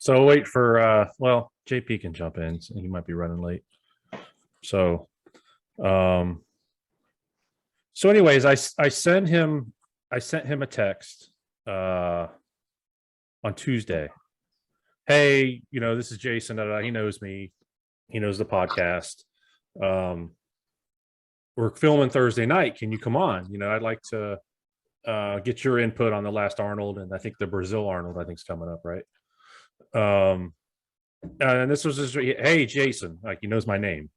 So wait for well, JP can jump in. He might be running late. So so anyways, I sent him a text on Tuesday. Hey, this is Jason. He knows me. He knows the podcast. We're filming Thursday night. Can you come on? I'd like to get your input on the last Arnold, and I think the Brazil Arnold I think is coming up, right? And this was just, hey, Jason, like he knows my name.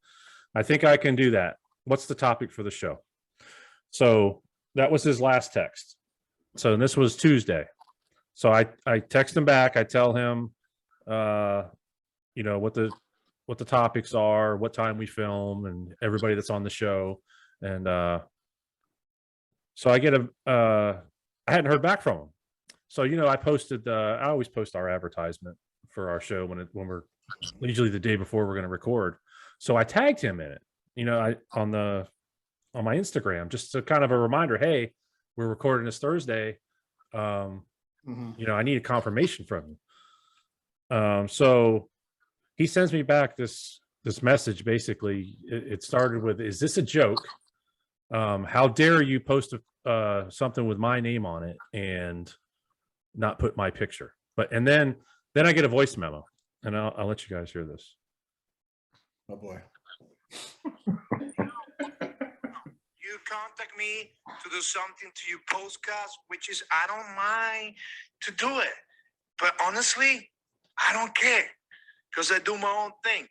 I think I can do that. What's the topic for the show? So that was his last text. So this was Tuesday. So I text him back. I tell him, what the topics are, what time we film, and everybody that's on the show. And so I get I hadn't heard back from him. So I posted. I always post our advertisement for our show when we're usually the day before we're going to record. So I tagged him in it. On my Instagram, just to kind of a reminder. Hey, we're recording this Thursday. I need a confirmation from you. So he sends me back this message. Basically, it started with, "Is this a joke? How dare you post something with my name on it and not put my picture?" And then I get a voice memo, and I'll let you guys hear this. Oh boy. You contact me to do something to your podcast, which is, I don't mind to do it. But honestly, I don't care because I do my own thing.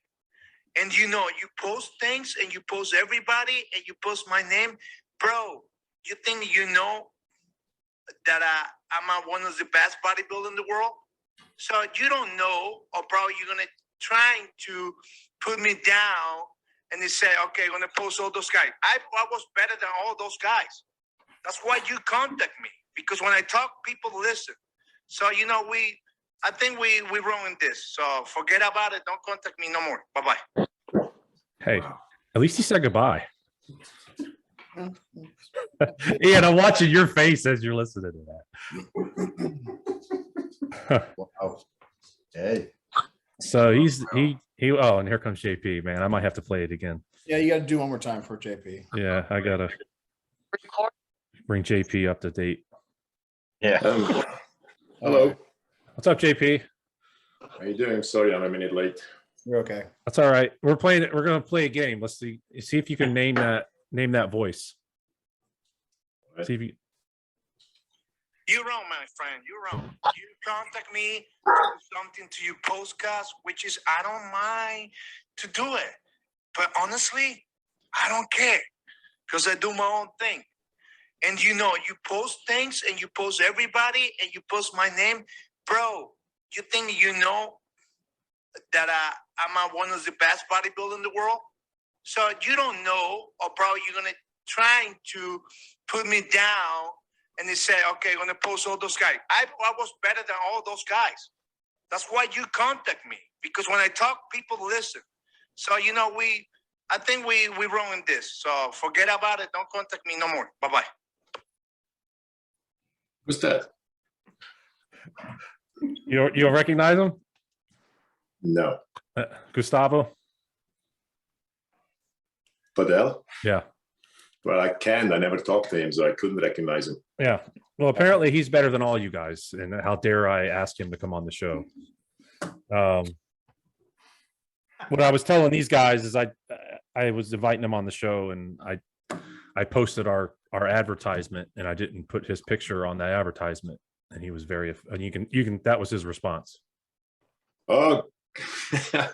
And you post things and you post everybody and you post my name. Bro, you think that I'm one of the best bodybuilders in the world? So you don't know, or probably you're going to trying to put me down and they say, okay, I'm going to post all those guys. I was better than all those guys. That's why you contact me, because when I talk, people listen. So, I think we ruined this. So forget about it. Don't contact me no more. Bye-bye. Hey, at least he said goodbye. Ian, I'm watching your face as you're listening to that. Wow. Hey. So he oh, and here comes JP, man. I might have to play it again. Yeah, you got to do one more time for JP. Yeah, I got to bring JP up to date. Yeah. Hello. What's up, JP? How are you doing? Sorry, I'm a minute late. You're okay. That's all right. We're going to play a game. Let's see if you can name that voice. Right. See if you. You're wrong, my friend. You're wrong. You contact me to do something to your podcast, which is, I don't mind to do it. But honestly, I don't care because I do my own thing. And you post things and you post everybody and you post my name. Bro, you think that I'm one of the best bodybuilders in the world? So you don't know, or probably you're going to trying to put me down and they say, okay, I'm going to post all those guys. I was better than all those guys. That's why you contact me, because when I talk, people listen. So, I think we ruined this. So forget about it. Don't contact me no more. Bye-bye. Who's that? You don't recognize him? No. Gustavo? Badell? Yeah. Well, I never talked to him, so I couldn't recognize him. Yeah. Well, apparently he's better than all you guys. And how dare I ask him to come on the show? What I was telling these guys is I was inviting him on the show, and I posted our advertisement, and I didn't put his picture on the advertisement, and he was and you can that was his response. Oh, well,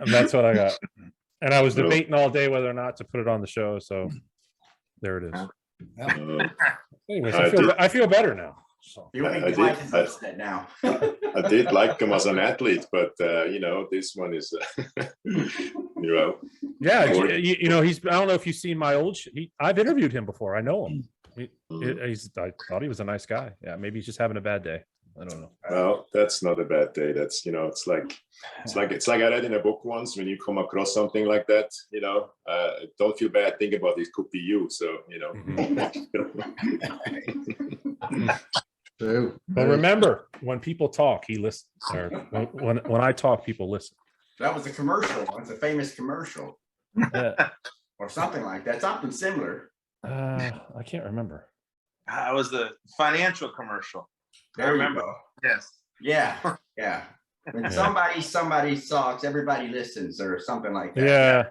That's what I got. And I was debating all day whether or not to put it on the show. So there it is. Anyways, I feel better now. So. Now. I did like him as an athlete, but this one is, Yeah, he's. I don't know if you've seen my old. I've interviewed him before. I know him. I thought he was a nice guy. Yeah, maybe he's just having a bad day. I don't know. Well, that's not a bad day. That's it's like I read in a book once, when you come across something like that, don't feel bad. Think about it could be you. So True. But remember, when people talk, he listens. Or when I talk, people listen. That was a commercial. It's a famous commercial or something like that. Something similar. I can't remember. It was the financial commercial. I There you remember. go. Yes. Yeah, yeah. When somebody talks, everybody listens, or something like that. Yeah.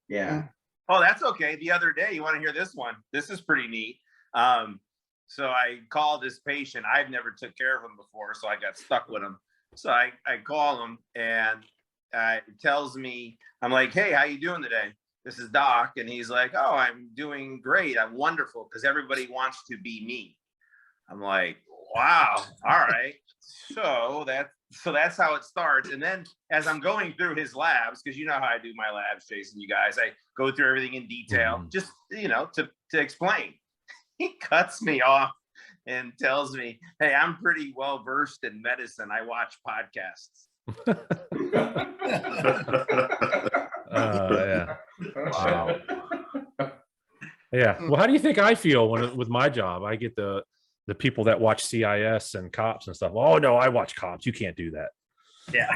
Yeah. Oh, that's okay. The other day, you want to hear this one? This is pretty neat. So I called this patient. I've never took care of him before, so I got stuck with him. So I call him, and it tells me, I'm like, hey, how you doing today? This is Doc. And he's like, oh, I'm doing great. I'm wonderful, because everybody wants to be me. I'm like, wow. All right. So that's how it starts. And then as I'm going through his labs, because you know how I do my labs, Jason, you guys, I go through everything in detail, just, to explain. He cuts me off and tells me, hey, I'm pretty well versed in medicine. I watch podcasts. Yeah. Wow. Yeah. Well, how do you think I feel with my job? I get the people that watch CIS and cops and stuff. Oh no, I watch cops. You can't do that. Yeah.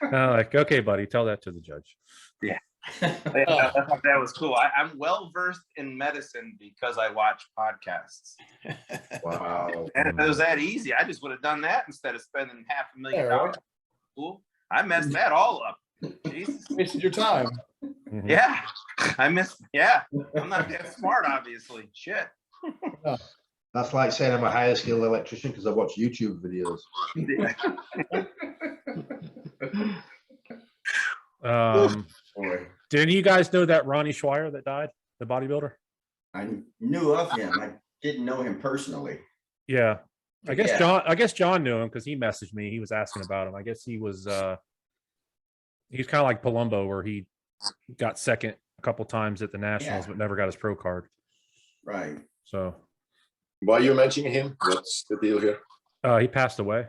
I'm like, okay, buddy, tell that to the judge. Yeah. I thought that was cool. I'm well versed in medicine because I watch podcasts. Wow. And if it was that easy, I just would have done that instead of spending $500,000. Cool. I messed that all up. Jesus. Wasted your time. Mhm. Yeah. I'm not that smart, obviously. Shit. That's like saying I'm a higher skilled electrician because I watch YouTube videos. Boy, Didn't you guys know that Ronnie Schweier that died, the bodybuilder? I knew of him. I didn't know him personally. Yeah. I guess Yeah. John knew him because he messaged me. He was asking about him. I guess he was he's kind of like Palumbo, where he got second a couple times at the Nationals, Yeah. but never got his pro card. Right. So Why are you mentioning him? What's the deal here? he passed away.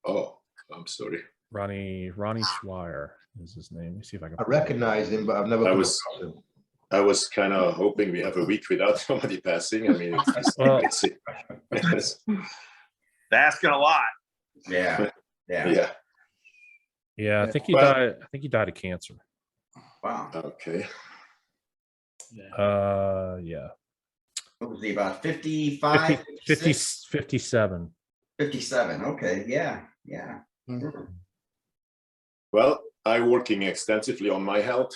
Oh, I'm sorry. Ronnie Schweier is his name. Let me see if I can. I recognize him, but I've never I come was- across him. I was kind of hoping we have a week without somebody passing. I mean, Well- it's Asking a lot. Yeah. Yeah. yeah. Yeah, I think he Well- died. I think he died of cancer. Wow. Okay. Yeah. What was he, about 55? 57. 57. Okay. Yeah. Yeah. Well, I'm working extensively on my health.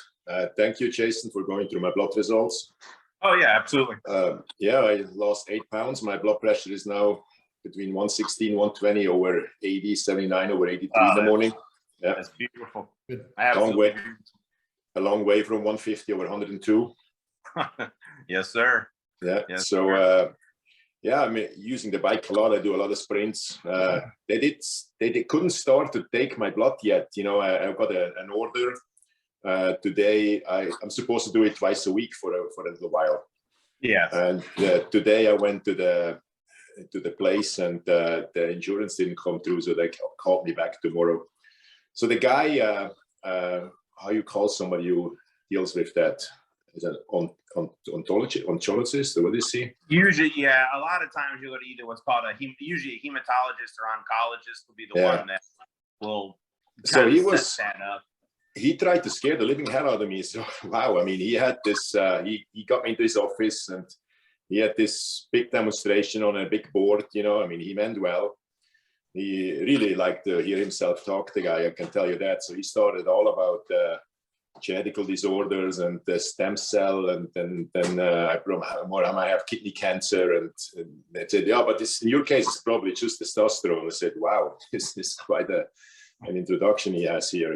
Thank you, Jason, for going through my blood results. Oh, yeah, absolutely. Yeah, I lost 8 pounds. My blood pressure is now between 116, 120 over 80, 79 over 83 in the morning. Yeah, That's beautiful. Good. Absolutely. a long way from 150 over 102. Yes, sir. Yeah. Yes, So, yeah, I mean, using the bike a lot. I do a lot of sprints. They couldn't start to take my blood yet. I've got an order today. I'm supposed to do it twice a week for a little while. Yes. And today I went to the place, and the insurance didn't come through, so they called me back tomorrow. So the guy, how you call somebody who deals with that? Is an oncologist, or what is he? Usually, yeah. A lot of times you go to either what's called usually a hematologist or oncologist will be the Yeah. one that will So kind he of was- set that up. He tried to scare the living hell out of me. So wow, I mean, he had this. He got me into his office, and he had this big demonstration on a big board. I mean, he meant well. He really liked to hear himself talk, the guy. I can tell you that. So he started all about genetical disorders and the stem cell, and then I might have kidney cancer, and they said, yeah, but in your case, it's probably just testosterone. I said, wow, this is quite an introduction he has here,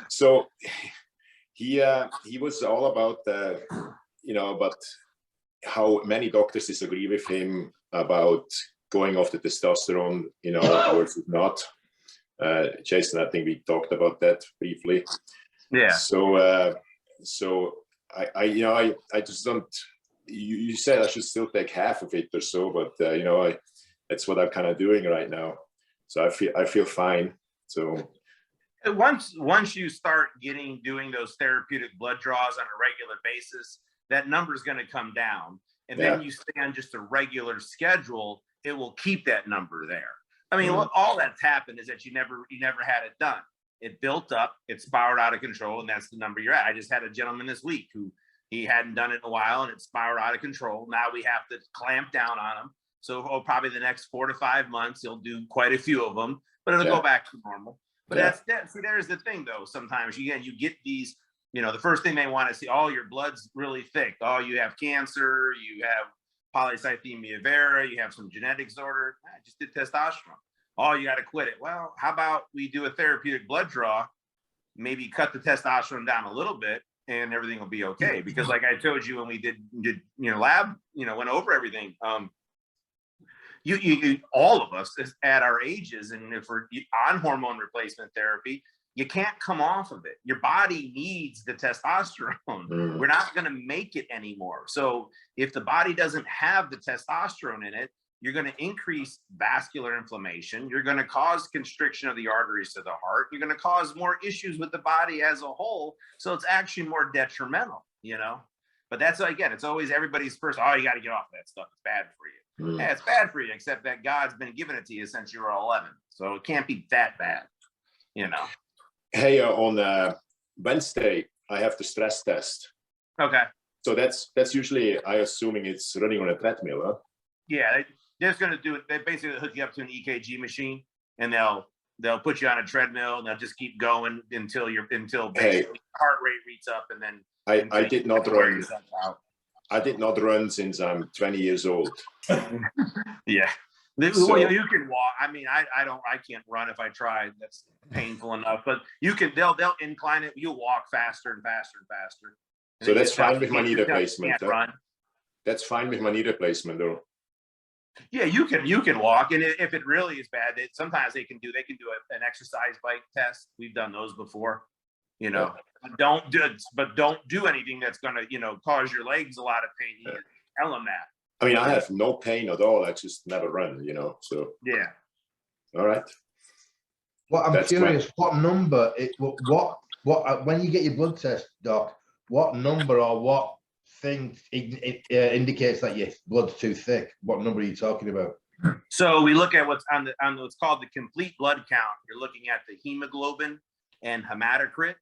So he was all about but how many doctors disagree with him about going off the testosterone, versus not. Jason, I think we talked about that briefly. Yeah. So I just don't. You said I should still take half of it or so, but that's what I'm kind of doing right now. So I feel fine. So Once you start doing those therapeutic blood draws on a regular basis, that number is going to come down. and then you stay on just a regular schedule, it will keep that number there. I mean, all that's happened is that you never had it done. It built up, it spiraled out of control, and that's the number you're at. I just had a gentleman this week who he hadn't done it in a while, and it spiraled out of control. Now we have to clamp down on him. So probably the next 4 to 5 months, he'll do quite a few of them, but it'll go back to normal. But see, there's the thing though. Sometimes you get these, the first thing they want to see, oh, your blood's really thick. Oh, you have cancer, you have polycythemia vera, you have some genetic disorder. I just did testosterone. Oh, you got to quit it. Well, how about we do a therapeutic blood draw, maybe cut the testosterone down a little bit, and everything will be okay. Because like I told you when we did lab, went over everything. You all of us at our ages, and if we're on hormone replacement therapy, you can't come off of it. Your body needs the testosterone. We're not going to make it anymore. So if the body doesn't have the testosterone in it, you're going to increase vascular inflammation. You're going to cause constriction of the arteries to the heart. You're going to cause more issues with the body as a whole. So it's actually more detrimental, But that's, again, it's always everybody's first, oh, you got to get off that stuff. It's bad for you. Yeah, it's bad for you, except that God's been giving it to you since you were 11. So it can't be that bad, Hey, on Wednesday, I have the stress test. Okay. So that's usually, I assuming it's running on a treadmill, huh? Yeah, they're just going to do it. They basically hook you up to an EKG machine, and they'll put you on a treadmill, and they'll just keep going until basically heart rate reads up, and then I did not run. I did not run since I'm 20 years old. Yeah. Well, you can walk. I mean, I can't run if I tried. That's painful enough. But they'll incline it. You'll walk faster and faster and faster. So that's fine with my knee replacement. Run. That's fine with my knee replacement, though. Yeah, you can walk, and if it really is bad, sometimes they can do an exercise bike test. We've done those before. Don't do anything that's gonna cause your legs a lot of pain. You tell them that. I mean, I have no pain at all. I just never run, So yeah. All right. Well, I'm curious, what number? What when you get your blood test, Doc? What number or what thing indicates that your blood's too thick? What number are you talking about? So we look at what's on what's called the complete blood count. You're looking at the hemoglobin and hematocrit.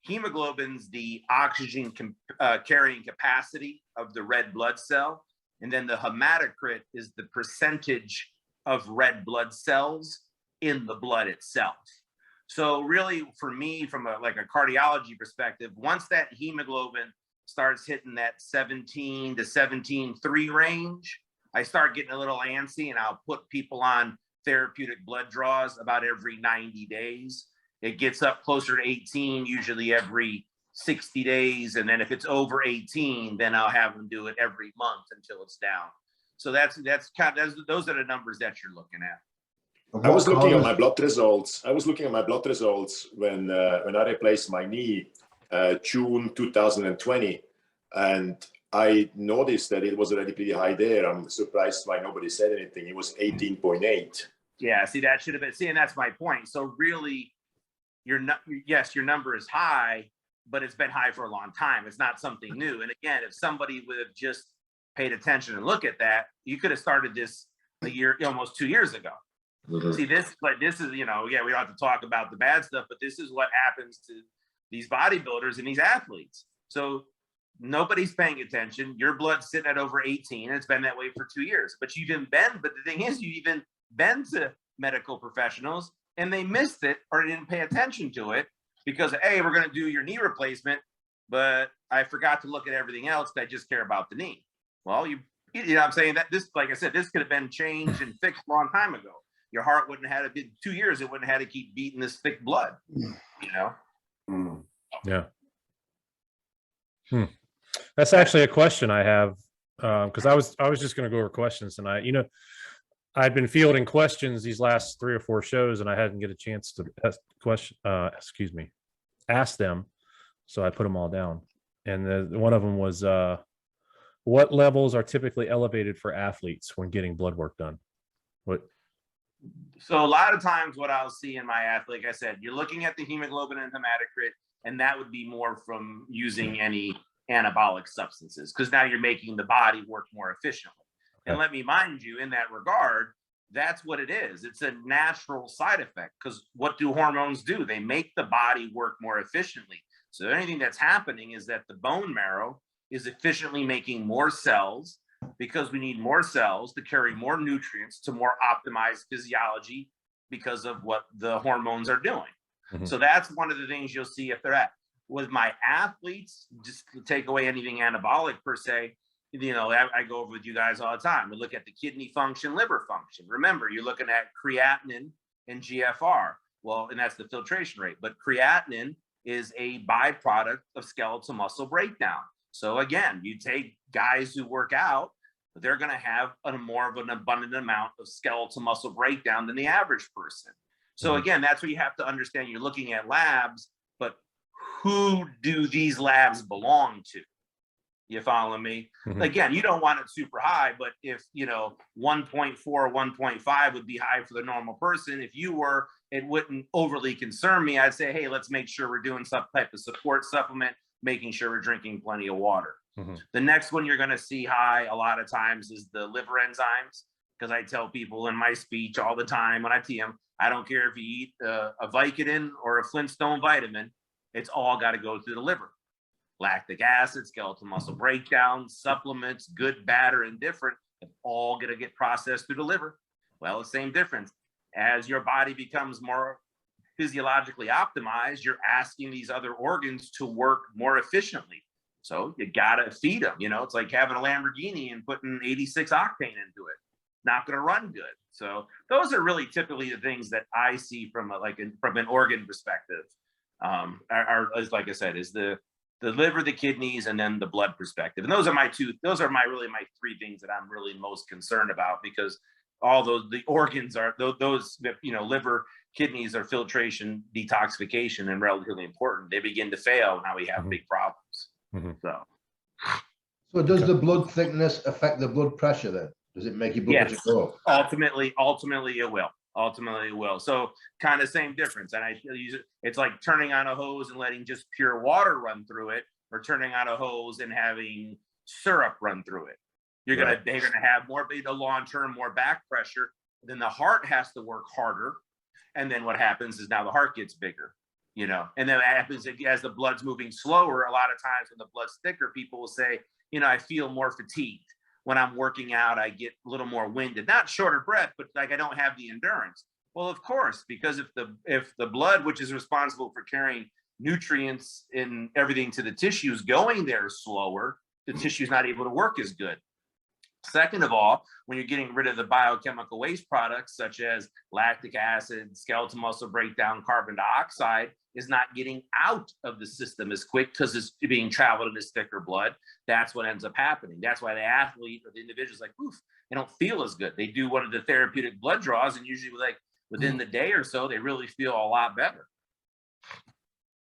Hemoglobin's the oxygen carrying capacity of the red blood cell, and then the hematocrit is the percentage of red blood cells in the blood itself. So really, for me, from a cardiology perspective, once that hemoglobin starts hitting that 17 to 17.3 range, I start getting a little antsy, and I'll put people on therapeutic blood draws about every 90 days. It gets up closer to 18, usually every 60 days. And then if it's over 18, then I'll have them do it every month until it's down. So those are the numbers that you're looking at. I was looking at my blood results. When I replaced my knee, June 2020, and I noticed that it was already pretty high there. I'm surprised why nobody said anything. It was 18.8. Yeah, see, that should have been. And that's my point. So really, your number is high, but it's been high for a long time. It's not something new. And again, if somebody would have just paid attention and look at that, you could have started this almost 2 years ago. Mm-hmm. See, this is, we don't have to talk about the bad stuff, but this is what happens to these bodybuilders and these athletes. So nobody's paying attention. Your blood's sitting at over 18. And it's been that way for 2 years. But the thing is, you've even been to medical professionals and they missed it or didn't pay attention to it because, hey, we're going to do your knee replacement, but I forgot to look at everything else. I just care about the knee. Well, you know what I'm saying? That this, like I said, this could have been changed and fixed a long time ago. Your heart wouldn't have had to be 2 years. It wouldn't have had to keep beating this thick blood, Yeah. That's actually a question I have, because I was just going to go over questions tonight. I'd been fielding questions these last 3 or 4 shows, and I hadn't get a chance to ask them. So I put them all down. And one of them was, what levels are typically elevated for athletes when getting blood work done? So a lot of times what I'll see in my athlete, like I said, you're looking at the hemoglobin and hematocrit, and that would be more from using any anabolic substances, because now you're making the body work more efficiently. Okay. And let me mind you, in that regard, that's what it is. It's a natural side effect, because what do hormones do? They make the body work more efficiently. So anything that's happening is that the bone marrow is efficiently making more cells, because we need more cells to carry more nutrients to more optimized physiology because of what the hormones are doing. Mhm. So that's one of the things you'll see if they're at. With my athletes, just to take away anything anabolic per se, you know, I go over with you guys all the time. We look at the kidney function, liver function. Remember, you're looking at creatinine and GFR. Well, and that's the filtration rate. But creatinine is a byproduct of skeletal muscle breakdown. So again, you take guys who work out, they're going to have more of an abundant amount of skeletal muscle breakdown than the average person. So again, that's what you have to understand. You're looking at labs, but who do these labs belong to? You follow me? Mhm. Again, you don't want it super high, but if, you know, 1.4, 1.5 would be high for the normal person. If you were, it wouldn't overly concern me. I'd say, hey, let's make sure we're doing some type of support supplement, making sure we're drinking plenty of water. Mhm. The next one you're going to see high a lot of times is the liver enzymes, because I tell people in my speech all the time when I see them, I don't care if you eat a Vicodin or a Flintstone vitamin, it's all got to go through the liver. Lactic acid, skeletal muscle breakdown, supplements, good, bad, or indifferent, it's all going to get processed through the liver. Well, the same difference. As your body becomes more physiologically optimized, you're asking these other organs to work more efficiently. So you got to feed them. You know, it's like having a Lamborghini and putting 86 octane into it. Not going to run good. So those are really typically the things that I see from from an organ perspective. As like I said, is the liver, the kidneys, and then the blood perspective. And those are my really my three things that I'm really most concerned about, because all the organs are those, you know, liver, kidneys are filtration, detoxification, and relatively important. They begin to fail, now we have big problems. So does the blood thickness affect the blood pressure then? Does it make your blood pressure go up? Ultimately it will. Ultimately it will. So kind of same difference. And I use it, it's like turning on a hose and letting just pure water run through it, or turning on a hose and having syrup run through it. They're gonna have more, long term, more back pressure. Then the heart has to work harder. And then what happens is now the heart gets bigger, you know, and then what happens as the blood's moving slower. A lot of times when the blood's thicker, people will say, you know, I feel more fatigued. When I'm working out, I get a little more winded, not shorter breath, but like I don't have the endurance. Well, of course, because if the blood, which is responsible for carrying nutrients and everything to the tissues, going there slower, the tissue's not able to work as good. Second of all, when you're getting rid of the biochemical waste products such as lactic acid, skeletal muscle breakdown, carbon dioxide is not getting out of the system as quick because it's being traveled in this thicker blood. That's what ends up happening. That's why the athlete or the individual is like, oof, they don't feel as good. They do one of the therapeutic blood draws, and usually within the day or so, they really feel a lot better.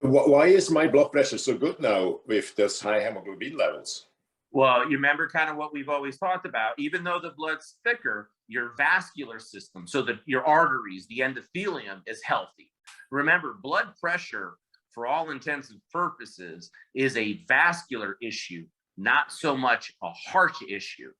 Why is my blood pressure so good now with this high hemoglobin levels? Well, you remember kind of what we've always talked about. Even though the blood's thicker, your vascular system, so that your arteries, the endothelium is healthy. Remember, blood pressure, for all intents and purposes, is a vascular issue, not so much a heart issue.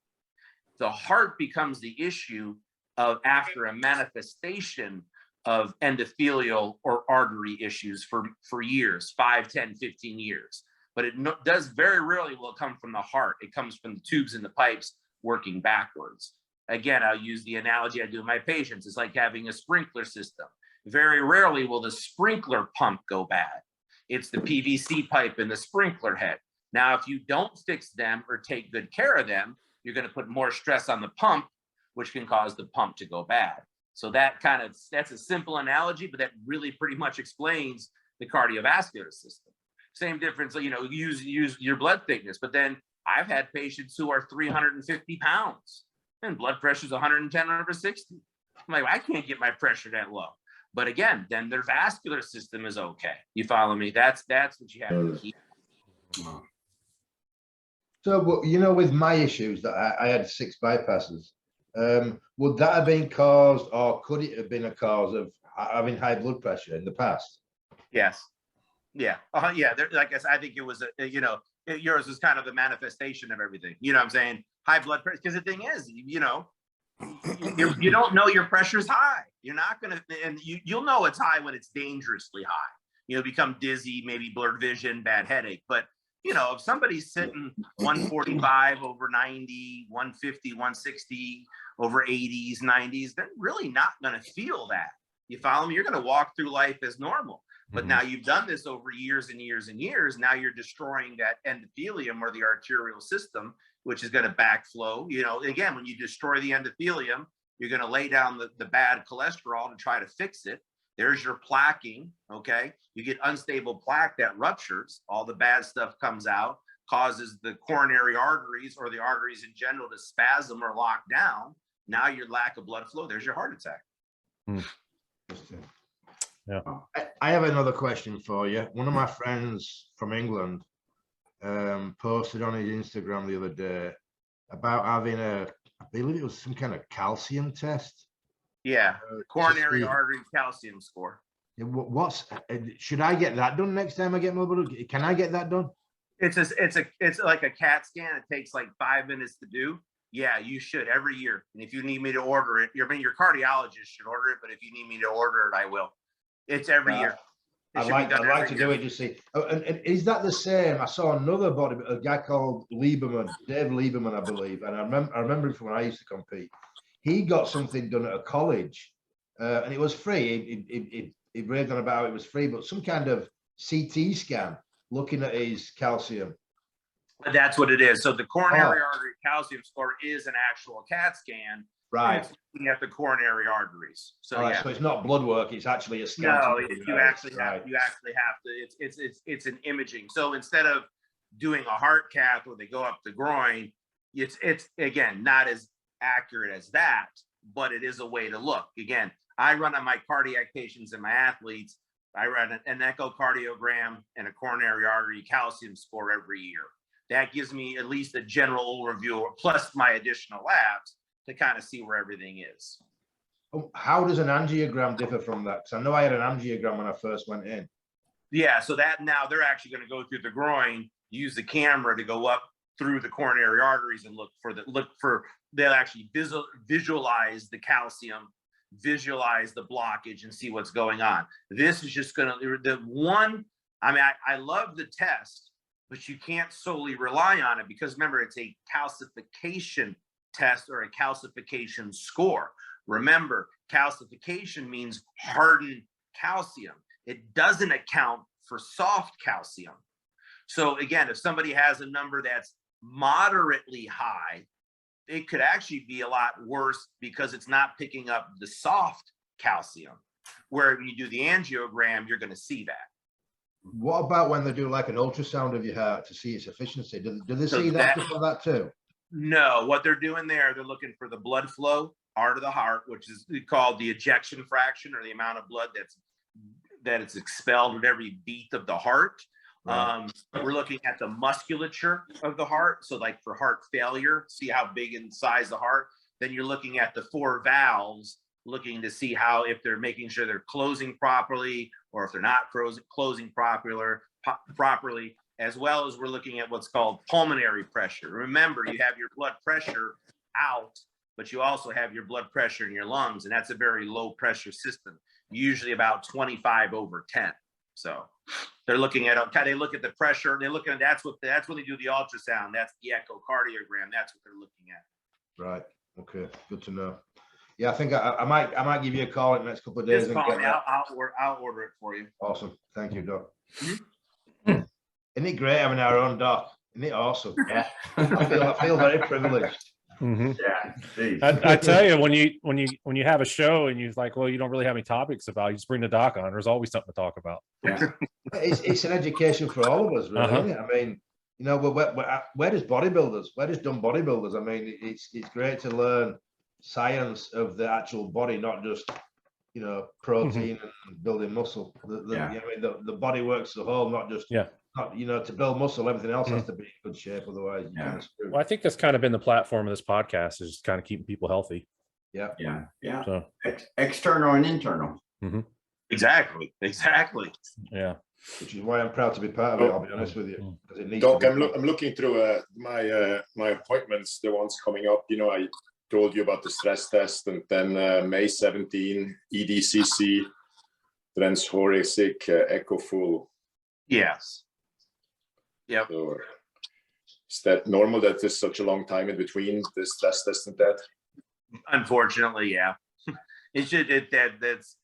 The heart becomes the issue after a manifestation of endothelial or artery issues for years, 5, 10, 15 years. But it does very rarely will come from the heart. It comes from the tubes and the pipes working backwards. Again, I'll use the analogy I do with my patients. It's like having a sprinkler system. Very rarely will the sprinkler pump go bad. It's the PVC pipe in the sprinkler head. Now, if you don't fix them or take good care of them, you're going to put more stress on the pump, which can cause the pump to go bad. So that's a simple analogy, but that really pretty much explains the cardiovascular system. Same difference, you know, use your blood thickness. But then I've had patients who are 350 pounds and blood pressure is 110 over 60. I'm like, I can't get my pressure that low. But again, then their vascular system is okay. You follow me? That's what you have to keep. So, you know, with my issues that I had 6 bypasses, would that have been caused, or could it have been a cause of having high blood pressure in the past? Yes. Yeah. Yeah. Like I said, I think it was, yours is kind of a manifestation of everything. You know what I'm saying? High blood pressure. Because the thing is, you know, you don't know your pressure's high. You're not going to, and you'll know it's high when it's dangerously high. You know, become dizzy, maybe blurred vision, bad headache. But, you know, if somebody's sitting 145 over 90, 150, 160 over 80s, 90s, they're really not going to feel that. You follow me? You're going to walk through life as normal. But now you've done this over years and years and years. Now you're destroying that endothelium or the arterial system, which is going to backflow. You know, again, when you destroy the endothelium, you're going to lay down the bad cholesterol to try to fix it. There's your plaquing, okay? You get unstable plaque that ruptures, all the bad stuff comes out, causes the coronary arteries or the arteries in general to spasm or lock down. Now your lack of blood flow, there's your heart attack. Yeah. I have another question for you. One of my friends from England posted on his Instagram the other day about having I believe it was some kind of calcium test. Yeah, coronary artery calcium score. Should I get that done next time I get my blood? Can I get that done? It's like a CAT scan. It takes like 5 minutes to do. Yeah, you should every year. And if you need me to order it, your cardiologist should order it. But if you need me to order it, I will. It's every year. I'd like to do it. Just see. Oh, and is that the same? I saw another a guy called Lieberman, Dave Lieberman, I believe, and I remember him from when I used to compete. He got something done at a college, and it was free. He raved on about it was free, but some kind of CT scan looking at his calcium. That's what it is. So the coronary artery calcium score is an actual CAT scan. Right. It's looking at the coronary arteries. So so it's not blood work. It's actually a scan. No, you actually have to. It's an imaging. So instead of doing a heart cath where they go up the groin, it's again not as accurate as that, but it is a way to look. Again, I run on my cardiac patients and my athletes. I run an echocardiogram and a coronary artery calcium score every year. That gives me at least a general overview, plus my additional labs, to kind of see where everything is. How does an angiogram differ from that? Because I know I had an angiogram when I first went in. Yeah, so that now they're actually going to go through the groin, use the camera to go up through the coronary arteries and they'll actually visualize the calcium, visualize the blockage, and see what's going on. This is just going to I love the test, but you can't solely rely on it because remember, it's a calcification test or a calcification score. Remember, calcification means hardened calcium. It doesn't account for soft calcium. So again, if somebody has a number that's moderately high, it could actually be a lot worse because it's not picking up the soft calcium. Where when you do the angiogram, you're going to see that. What about when they do like an ultrasound of your heart to see its efficiency? Do they see that too? No, what they're doing there, they're looking for the blood flow out of the heart, which is called the ejection fraction, or the amount of blood that it's expelled with every beat of the heart. Right. We're looking at the musculature of the heart. So like for heart failure, see how big in size the heart. Then you're looking at the 4 valves, looking to see how, if they're making sure they're closing properly, or if they're not closing properly, as well as we're looking at what's called pulmonary pressure. Remember, you have your blood pressure out, but you also have your blood pressure in your lungs, and that's a very low pressure system, usually about 25/10. So they're looking at, they look at the pressure, they're looking at, that's when they do the ultrasound, that's the echocardiogram, that's what they're looking at. Right. Okay. Good to know. Yeah, I think I might give you a call in the next couple of days. Just call me. I'll order it for you. Awesome. Thank you, Doc. Isn't it great having our own doc? Isn't it awesome? Yeah. I feel very privileged. Yeah. I tell you, when you have a show and you're like, well, you don't really have any topics about, you just bring the doc on. There's always something to talk about. Yeah. It's an education for all of us, really. Isn't it? I mean, you know, where does bodybuilders? Where does dumb bodybuilders? I mean, it's great to learn science of the actual body, not just, you know, protein and building muscle. I mean, the body works as a whole, not just not, you know, to build muscle. Everything else has to be in good shape, otherwise you're kind of screwed. Well, I think that's kind of been the platform of this podcast, is just kind of keeping people healthy. Yeah. So External and internal. Exactly. Yeah. Which is why I'm proud to be part of it. I'll be honest with you, because it needs Doc, to be. I'm looking through my appointments, the ones coming up. You know, I told you about the stress test, and then May 17, EDCC, transthoracic, echo full. Yes. Yep. So, is that normal that there's such a long time in between the stress test and that? Unfortunately, yeah. That's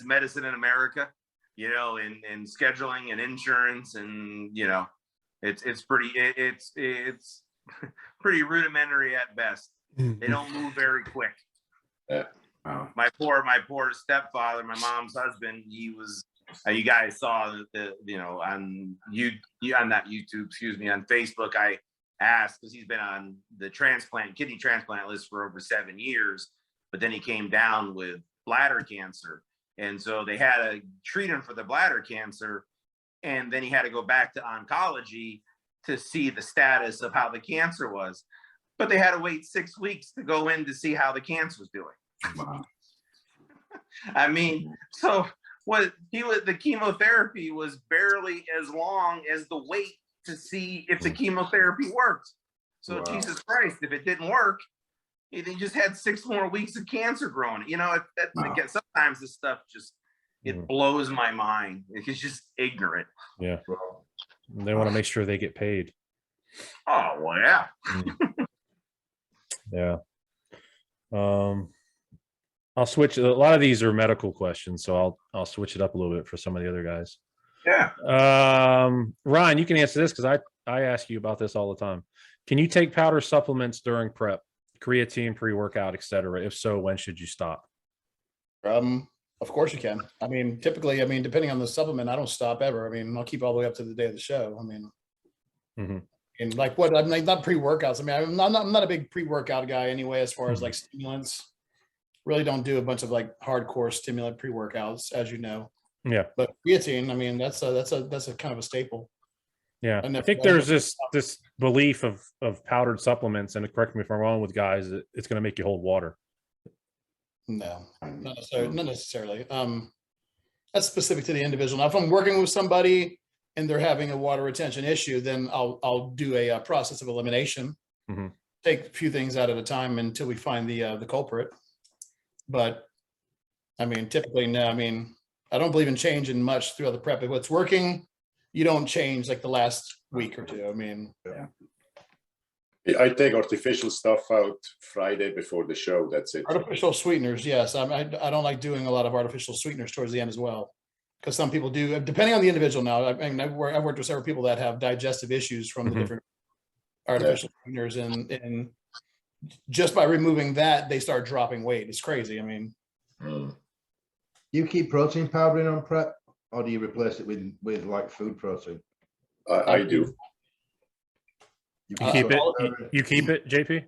medicine in America, you know, in scheduling and insurance, and you know, it's pretty pretty rudimentary at best. They don't move very quick. Yeah. My poor stepfather, my mom's husband, he was. You guys saw you know, on not YouTube, excuse me, on Facebook. I asked because he's been on the kidney transplant list for over 7 years, but then he came down with bladder cancer, and so they had to treat him for the bladder cancer, and then he had to go back to oncology to see the status of how the cancer was, but they had to wait 6 weeks to go in to see how the cancer was doing. Wow. I mean, so the chemotherapy was barely as long as the wait to see if the chemotherapy worked. So Wow. Jesus Christ, if it didn't work, they just had 6 more weeks of cancer growing. You know, again, sometimes this stuff just it blows my mind. It's just ignorant. Yeah. They want to make sure they get paid. Oh well, yeah. Yeah. I'll switch. A lot of these are medical questions, so I'll switch it up a little bit for some of the other guys. Yeah. Ryan, you can answer this because I ask you about this all the time. Can you take powder supplements during prep, creatine, pre-workout, etc.? If so, when should you stop? Of course you can. I mean, typically, depending on the supplement, I don't stop ever. I mean, I'll keep all the way up to the day of the show. I mean, and like what I'm like, not pre-workouts. I mean, I'm not a big pre-workout guy anyway, as far as like stimulants. Really don't do a bunch of like hardcore stimulant pre-workouts, as you know. Yeah. But creatine, I mean, that's a kind of a staple. Yeah. I think there's this belief of powdered supplements, and correct me if I'm wrong with guys, that it's going to make you hold water. No, not necessarily. That's specific to the individual. Now, if I'm working with somebody and they're having a water retention issue, then I'll do a process of elimination. Take a few things out at a time until we find the culprit. But I mean, typically, no. I mean, I don't believe in changing much throughout the prep. If what's working, you don't change like the last week or two. I mean, I take artificial stuff out Friday before the show. That's it. Artificial sweeteners, yes. I don't like doing a lot of artificial sweeteners towards the end as well, because some people do, depending on the individual. Now, I mean, I've worked with several people that have digestive issues from the different artificial sweeteners, and just by removing that, they start dropping weight. It's crazy. I mean, you keep protein powder in on prep, or do you replace it with like food protein? I do. You keep it. You keep it, JP?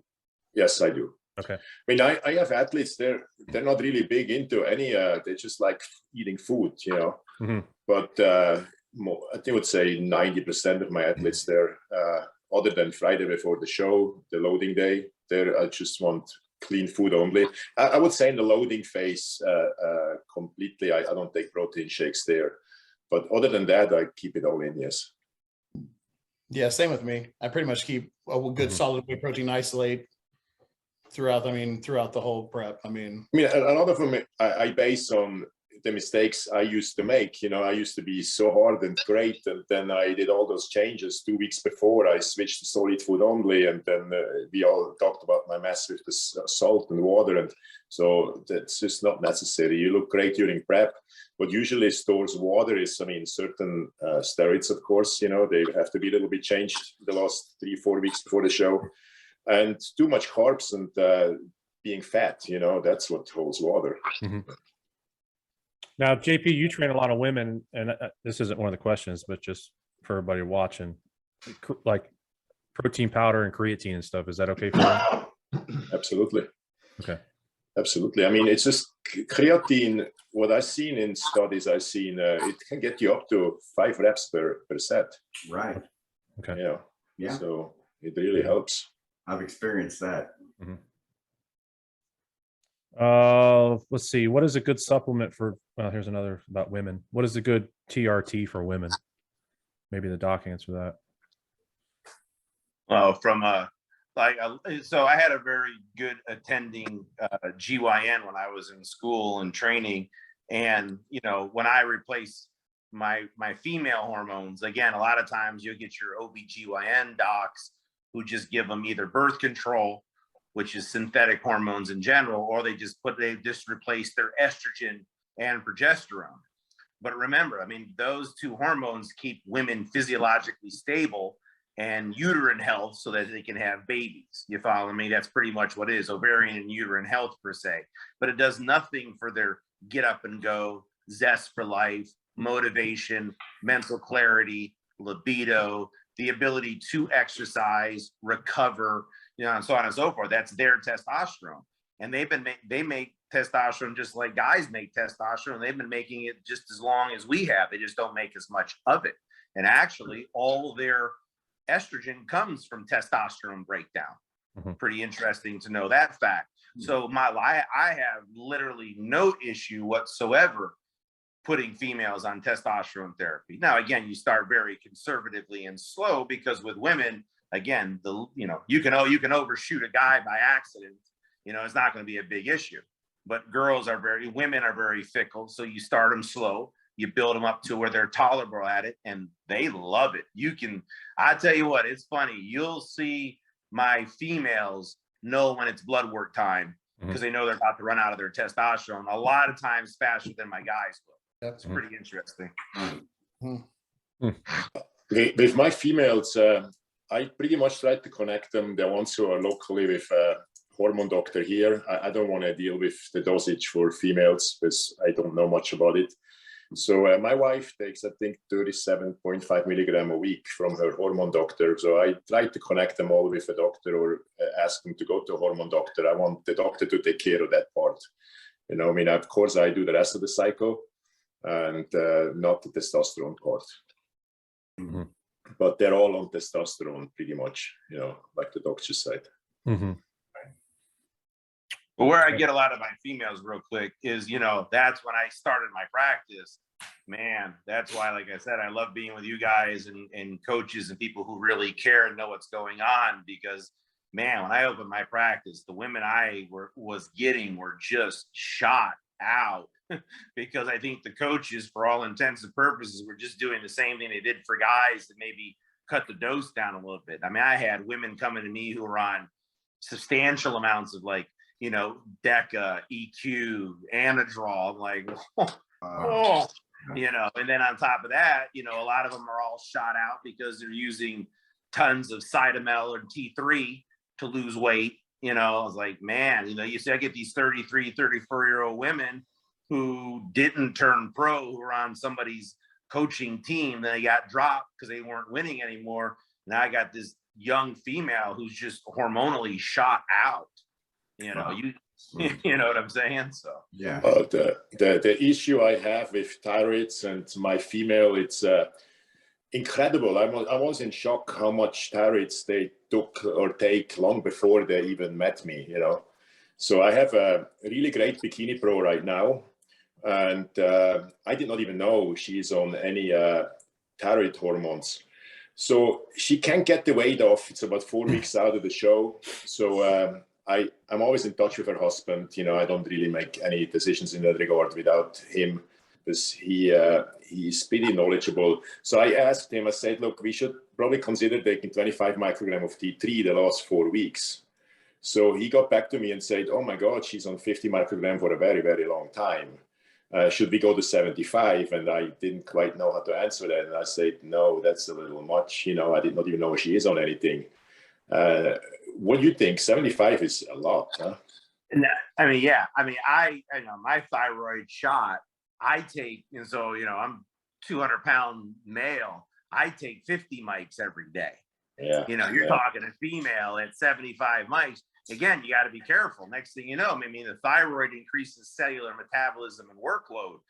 Yes, I do. Okay. I mean, I have athletes. They're not really big into any. They just like eating food, you know. But I would say 90% of my athletes there, other than Friday before the show, the loading day, I just want clean food only. I would say in the loading phase, completely, I don't take protein shakes there. But other than that, I keep it all in, yes. Yeah, same with me. I pretty much keep a good solid whey protein isolate throughout the whole prep. I mean, a lot of them I base on the mistakes I used to make. You know, I used to be so hard and great, and then I did all those changes 2 weeks before. I switched to solid food only, and then we all talked about my mess with the salt and water, and so that's just not necessary. You look great during prep. What usually stores water is, certain steroids, of course. You know, they have to be a little bit changed the last 3-4 weeks before the show, and too much carbs and being fat. You know, that's what holds water. Now, JP, you train a lot of women, and this isn't one of the questions, but just for everybody watching, like protein powder and creatine and stuff, is that okay for you? Absolutely. Okay. Absolutely. I mean, it's just creatine. What I've seen in studies, it can get you up to 5 reps per set. Right. Okay. Yeah. Yeah. So it really helps. I've experienced that. Let's see. What is a good supplement for? Well, here's another about women. What is a good TRT for women? Maybe the doc answer that. From so I had a very good attending GYN when I was in school and training, and when I replace my female hormones, again, a lot of times you'll get your OBGYN docs who just give them either birth control, which is synthetic hormones in general, or they just replace their estrogen and progesterone. But remember, I mean, those two hormones keep women physiologically stable and uterine health so that they can have babies. You follow me? That's pretty much what it is, ovarian and uterine health per se. But it does nothing for their get up and go, zest for life, motivation, mental clarity, libido, the ability to exercise, recover, and so on and so forth. That's their testosterone. And they make testosterone just like guys make testosterone. They've been making it just as long as we have. They just don't make as much of it. And actually, all their estrogen comes from testosterone breakdown. Pretty interesting to know that fact. So I have literally no issue whatsoever putting females on testosterone therapy. Now, again, you start very conservatively and slow, because with women, again, you can overshoot a guy by accident. It's not going to be a big issue. But women are very fickle. So you start them slow, you build them up to where they're tolerable at it, and they love it. I tell you what, it's funny. You'll see my females know when it's blood work time, because they know they're about to run out of their testosterone a lot of times faster than my guys will. That's pretty interesting. With my females, I pretty much try to connect them, the ones who are locally, with a hormone doctor here. I don't want to deal with the dosage for females because I don't know much about it. So my wife takes, I think, 37.5 milligram a week from her hormone doctor. So I try to connect them all with a doctor, or ask them to go to a hormone doctor. I want the doctor to take care of that part. Of course, I do the rest of the cycle, and not the testosterone part. But they're all on testosterone pretty much, like the doctor said. But where I get a lot of my females real quick is, that's when I started my practice. Man, that's why, like I said, I love being with you guys and coaches and people who really care and know what's going on, because, man, when I opened my practice, the women I was getting were just shot out because I think the coaches, for all intents and purposes, were just doing the same thing they did for guys to maybe cut the dose down a little bit. I mean, I had women coming to me who were on substantial amounts of DECA, EQ, Anadrol. I'm like, and then on top of that, a lot of them are all shot out because they're using tons of Cytomel or T3 to lose weight. I was like, man, you see, I get these 33, 34-year-old women who didn't turn pro, who were on somebody's coaching team, then they got dropped because they weren't winning anymore. Now I got this young female who's just hormonally shot out. You know what I'm saying? So yeah. The issue I have with thyroids and my female, it's incredible. I was in shock how much thyroids they took or take long before they even met me. So I have a really great bikini pro right now, and I did not even know she's on any thyroid hormones. So she can't get the weight off. It's about 4 weeks out of the show. So I'm always in touch with her husband. I don't really make any decisions in that regard without him, because he's pretty knowledgeable. So I asked him, I said, look, we should probably consider taking 25 microgram of T3 the last 4 weeks. So he got back to me and said, oh my God, she's on 50 microgram for a very, very long time. Should we go to 75? And I didn't quite know how to answer that. And I said, no, that's a little much. I did not even know she is on anything. What do you think? 75 is a lot, huh? I mean, yeah. I mean, my thyroid shot, I take, and so, I'm 200-pound male. I take 50 mics every day. Yeah. You're talking a female at 75 mics. Again, you got to be careful. Next thing you know, the thyroid increases cellular metabolism and workload.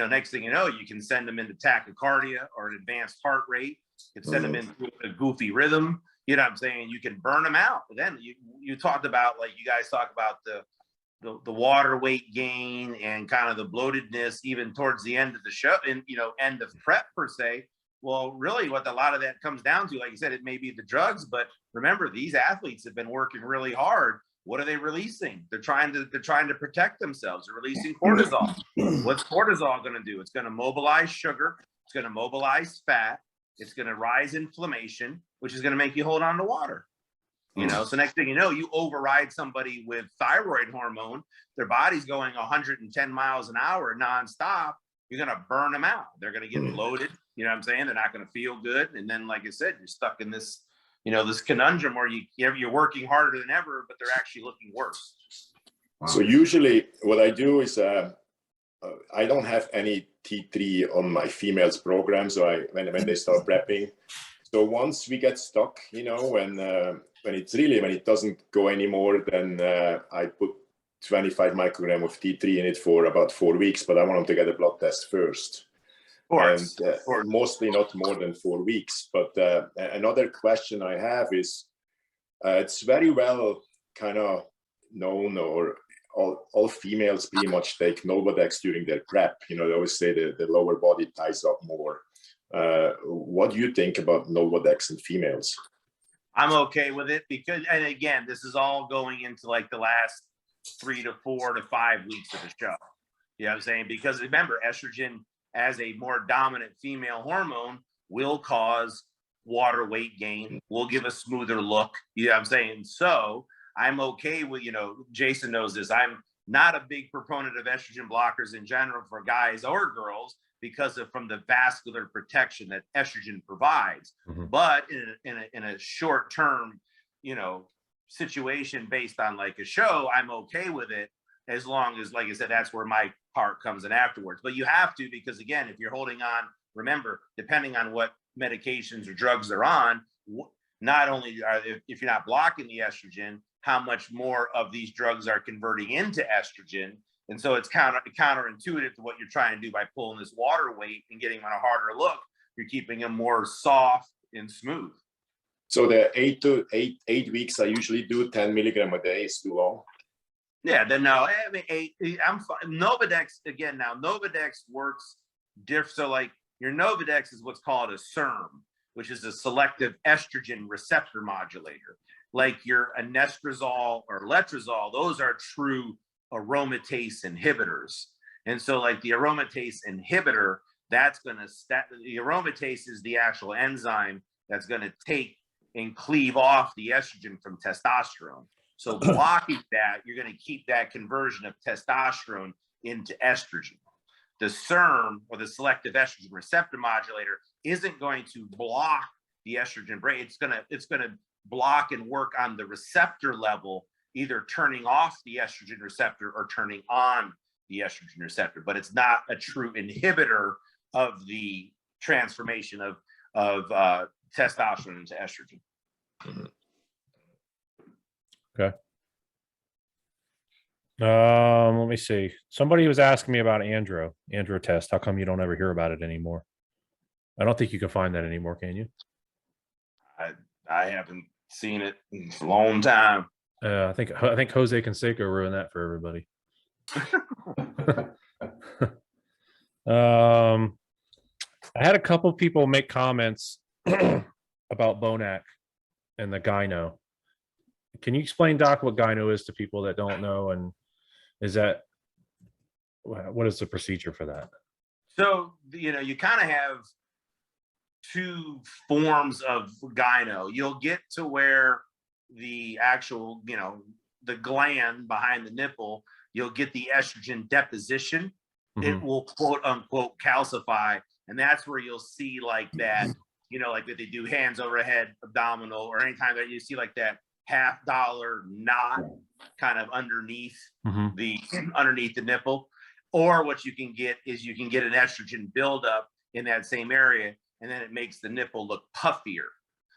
Next thing you know, you can send them into tachycardia or an advanced heart rate. You can send them into a goofy rhythm. You know what I'm saying? You can burn them out. But then you talked about, like you guys talk about the the water weight gain and kind of the bloatedness even towards the end of the show and end of prep per se. Well, really what a lot of that comes down to, like you said, it may be the drugs, but remember, these athletes have been working really hard. What are they releasing? They're trying to protect themselves. They're releasing cortisol. What's cortisol going to do? It's going to mobilize sugar. It's going to mobilize fat. It's going to rise inflammation, which is going to make you hold on to water. So next thing you know, you override somebody with thyroid hormone, their body's going 110 miles an hour nonstop. You're going to burn them out. They're going to get bloated. You know what I'm saying?Ey're not going to feel good. And then, like I said, you're stuck in this, this conundrum where you're working harder than ever, but they're actually looking worse. So usually what I do is I don't have any T3 on my females program. So when they start prepping. So once we get stuck, when it doesn't go anymore, then I put 25 microgram of T3 in it for about 4 weeks, but I want them to get a blood test first. And mostly not more than 4 weeks. But another question I have is, it's very well kind of known, or all females pretty much take Novodex during their prep. They always say the lower body ties up more. What do you think about Novodex in females? I'm okay with it because, and again, this is all going into like the last 3 to 4 to 5 weeks of the show. You know what I'm saying? Because remember, estrogen as a more dominant female hormone will cause water weight gain, will give a smoother look. You know what I'm saying? So I'm okay with, Jason knows this. I'm not a big proponent of estrogen blockers in general for guys or girls because from the vascular protection that estrogen provides. But in a short term, situation based on like a show, I'm okay with it as long as, like I said, that's where my part comes in afterwards. But you have to, because again, if you're holding on, remember, depending on what medications or drugs they're on, not only if you're not blocking the estrogen, how much more of these drugs are converting into estrogen. And so it's counterintuitive to what you're trying to do by pulling this water weight and getting them on a harder look. You're keeping them more soft and smooth. So the 8 weeks I usually do 10 milligram a day is too long. Yeah, then no, I mean, I'm fine. Novodex again. Now Novodex works different. So like your Novodex is what's called a SERM, which is a selective estrogen receptor modulator. Like your anastrozole or letrozole, those are true aromatase inhibitors. And so like the aromatase inhibitor, the aromatase is the actual enzyme that's going to take and cleave off the estrogen from testosterone. So blocking that, you're going to keep that conversion of testosterone into estrogen. The SERM, or the selective estrogen receptor modulator, isn't going to block the estrogen break. It's going to block and work on the receptor level, either turning off the estrogen receptor or turning on the estrogen receptor. But it's not a true inhibitor of the transformation of testosterone into estrogen. Okay. Let me see. Somebody was asking me about andro test. How come you don't ever hear about it anymore? I don't think you can find that anymore, can you? I haven't seen it in a long time. I think Jose Canseco ruined that for everybody. I had a couple people make comments about Bonac and the gyno. Can you explain, Doc, what gyno is to people that don't know, and what is the procedure for that? So, you kind of have two forms of gyno. You'll get to where the actual, the gland behind the nipple, you'll get the estrogen deposition. It will quote unquote calcify. And that's where you'll see like that, like that they do hands overhead abdominal, or anytime that you see like that $half knot kind of underneath the nipple. Or what you can get is you can get an estrogen buildup in that same area, and then it makes the nipple look puffier.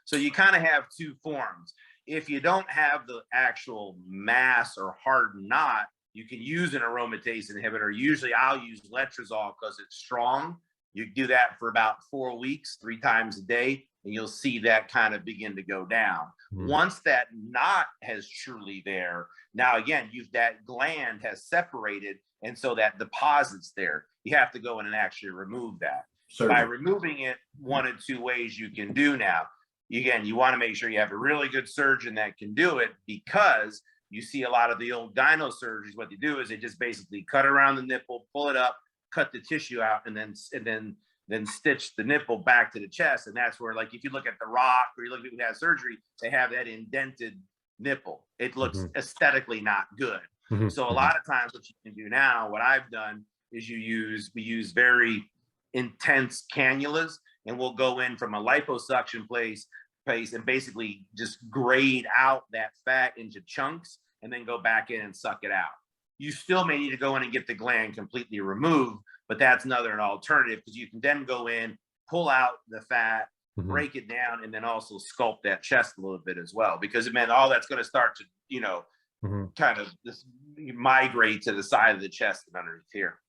So you kind of have two forms. If you don't have the actual mass or hard knot, you can use an aromatase inhibitor. Usually I'll use letrozole because it's strong You do that for about 4 weeks, 3 times a day, and you'll see that kind of begin to go down. Once that knot has truly there, now again, that gland has separated, and so that deposit's there. You have to go in and actually remove that. By removing it, 1 of 2 ways you can do now. Again, you want to make sure you have a really good surgeon that can do it, because you see a lot of the old gyno surgeries, what they do is they just basically cut around the nipple, pull it up, cut the tissue out, and then stitch the nipple back to the chest. And that's where, like, if you look at The Rock or you look at people who have surgery, they have that indented nipple. It looks aesthetically not good. So a lot of times what you can do now, what I've done is we use very intense cannulas, and we'll go in from a liposuction place and basically just grade out that fat into chunks and then go back in and suck it out. You still may need to go in and get the gland completely removed, but that's an alternative, because you can then go in, pull out the fat, break it down, and then also sculpt that chest a little bit as well, because all that's going to start to, kind of just migrate to the side of the chest and underneath here.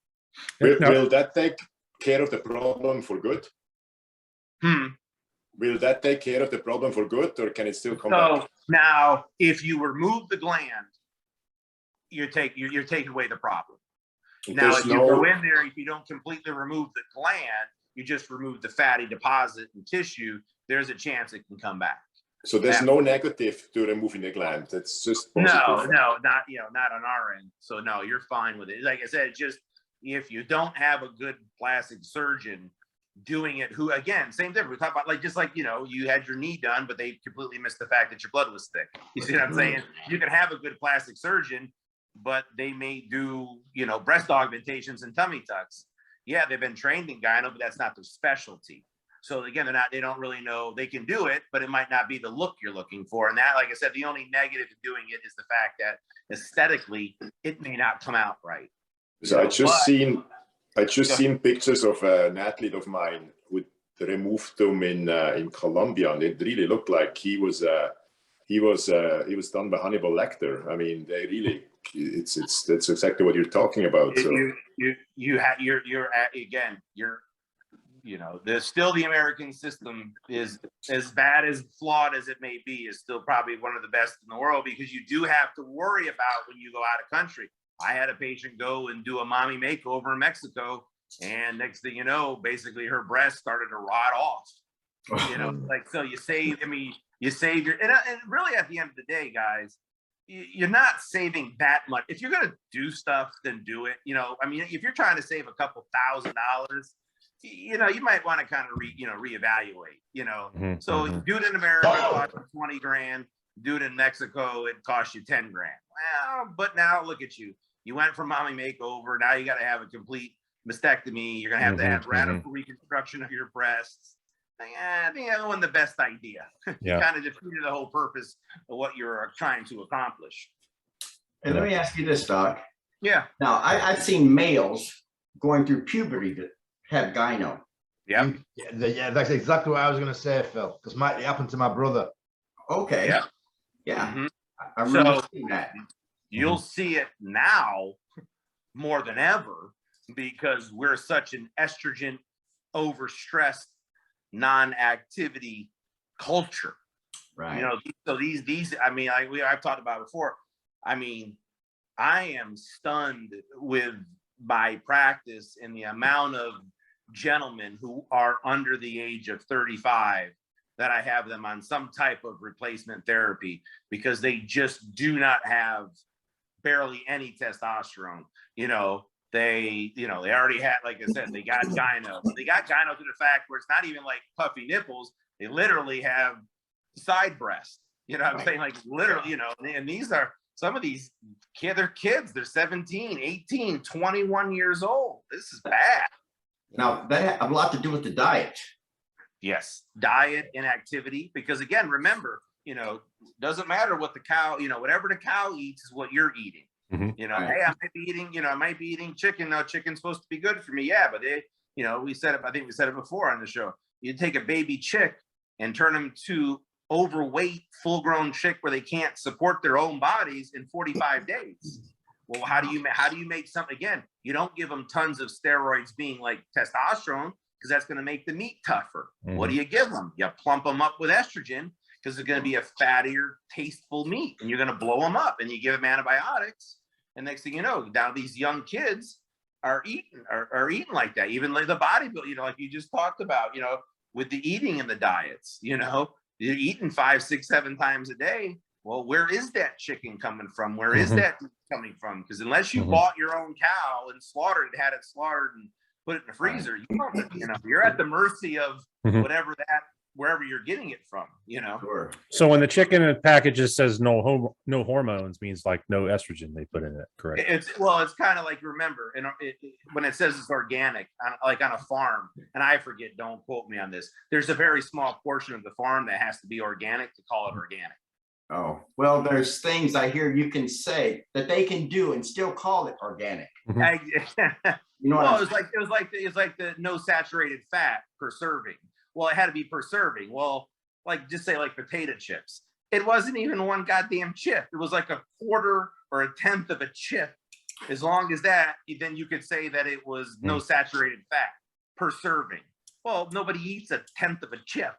Will that take care of the problem for good? Will that take care of the problem for good, or can it still come back? Now, if you remove the gland, you're taking away the problem. Now, if you go in there, if you don't completely remove the gland, you just remove the fatty deposit and tissue, there's a chance it can come back. So there's no negative to removing the gland. It's just positive. No, not on our end. So no, you're fine with it. Like I said, just if you don't have a good plastic surgeon doing it, who, again, same difference. We talk about you had your knee done, but they completely missed the fact that your blood was thick. You see what I'm saying? You can have a good plastic surgeon, but they may do, breast augmentations and tummy tucks. Yeah, they've been trained in gyno, but that's not their specialty. So again, they don't really know. They can do it, but it might not be the look you're looking for. And that, like I said, the only negative to doing it is the fact that aesthetically, it may not come out right. So I just seen pictures of an athlete of mine who removed them in Colombia, and it really looked like he was done by Hannibal Lecter. I mean, they really, that's exactly what you're talking about. So there's still, the American system is as bad, as flawed as it may be, is still probably one of the best in the world, because you do have to worry about when you go out of country. I had a patient go and do a mommy makeover in Mexico, and next thing you know, basically her breast started to rot off. So you save your, and really at the end of the day, guys, you're not saving that much. If you're going to do stuff, then do it. If you're trying to save a couple $1,000, you might want to kind of reevaluate, So do it in America, it costs you 20 grand. Do it in Mexico, it costs you 10 grand. Well, but now look at you. You went from mommy makeover. Now you got to have a complete mastectomy. You're going to have radical reconstruction of your breasts. I think that wasn't the best idea. You kind of defeated the whole purpose of what you're trying to accomplish. And let me ask you this, Doc. Yeah. Now, I've seen males going through puberty that have gyno. Yeah. Yeah, that's exactly what I was going to say, Phil, because it happened to my brother. Okay. Yeah. Yeah. I remember seeing that. You'll see it now more than ever, because we're such an estrogen overstressed non-activity culture. Right. So these I've talked about before. I am stunned with my practice and the amount of gentlemen who are under the age of 35 that I have them on some type of replacement therapy, because they just do not have barely any testosterone. They already had, like I said, they got gyno. They got gyno to the fact where it's not even like puffy nipples. They literally have side breasts. What I'm saying? Like literally, and these are some of these kids, they're kids. They're 17, 18, 21 years old. This is bad. Now, that has a lot to do with the diet. Yes, diet and activity, because again, remember, doesn't matter what the cow, whatever the cow eats is what you're eating. Hey, I might be eating chicken. No, chicken's supposed to be good for me. Yeah, but I think we said it before on the show. You take a baby chick and turn them to overweight, full-grown chick where they can't support their own bodies in 45 days. Well, how do you make something? Again, you don't give them tons of steroids being like testosterone. because that's going to make the meat tougher. What do you give them? You plump them up with estrogen because it's going to be a fattier, tasteful meat, and you're going to blow them up. And you give them antibiotics, and next thing you know, now these young kids are eating like that. Even like the bodybuilding, you know, like you just talked about, you know, with the eating and the diets, you know, you're eating 5, 6, 7 times a day. Well, where is that chicken coming from? Where is that coming from? Because unless you bought your own cow and had it slaughtered and put it in the freezer, you know, you're at the mercy of wherever you're getting it from, you know. Sure. So when the chicken in packages says no hormones, means like no estrogen they put in it, correct? It's kind of like, remember, and when it says it's organic, like on a farm, and I forget, don't quote me on this, there's a very small portion of the farm that has to be organic to call it organic. Oh, well, there's things I hear you can say that they can do and still call it organic. You know what? Well, it was like the no saturated fat per serving. Well, it had to be per serving. Well, like just say like potato chips. It wasn't even one goddamn chip. It was like a quarter or a tenth of a chip. As long as that, then you could say that it was no saturated fat per serving. Well, nobody eats a tenth of a chip.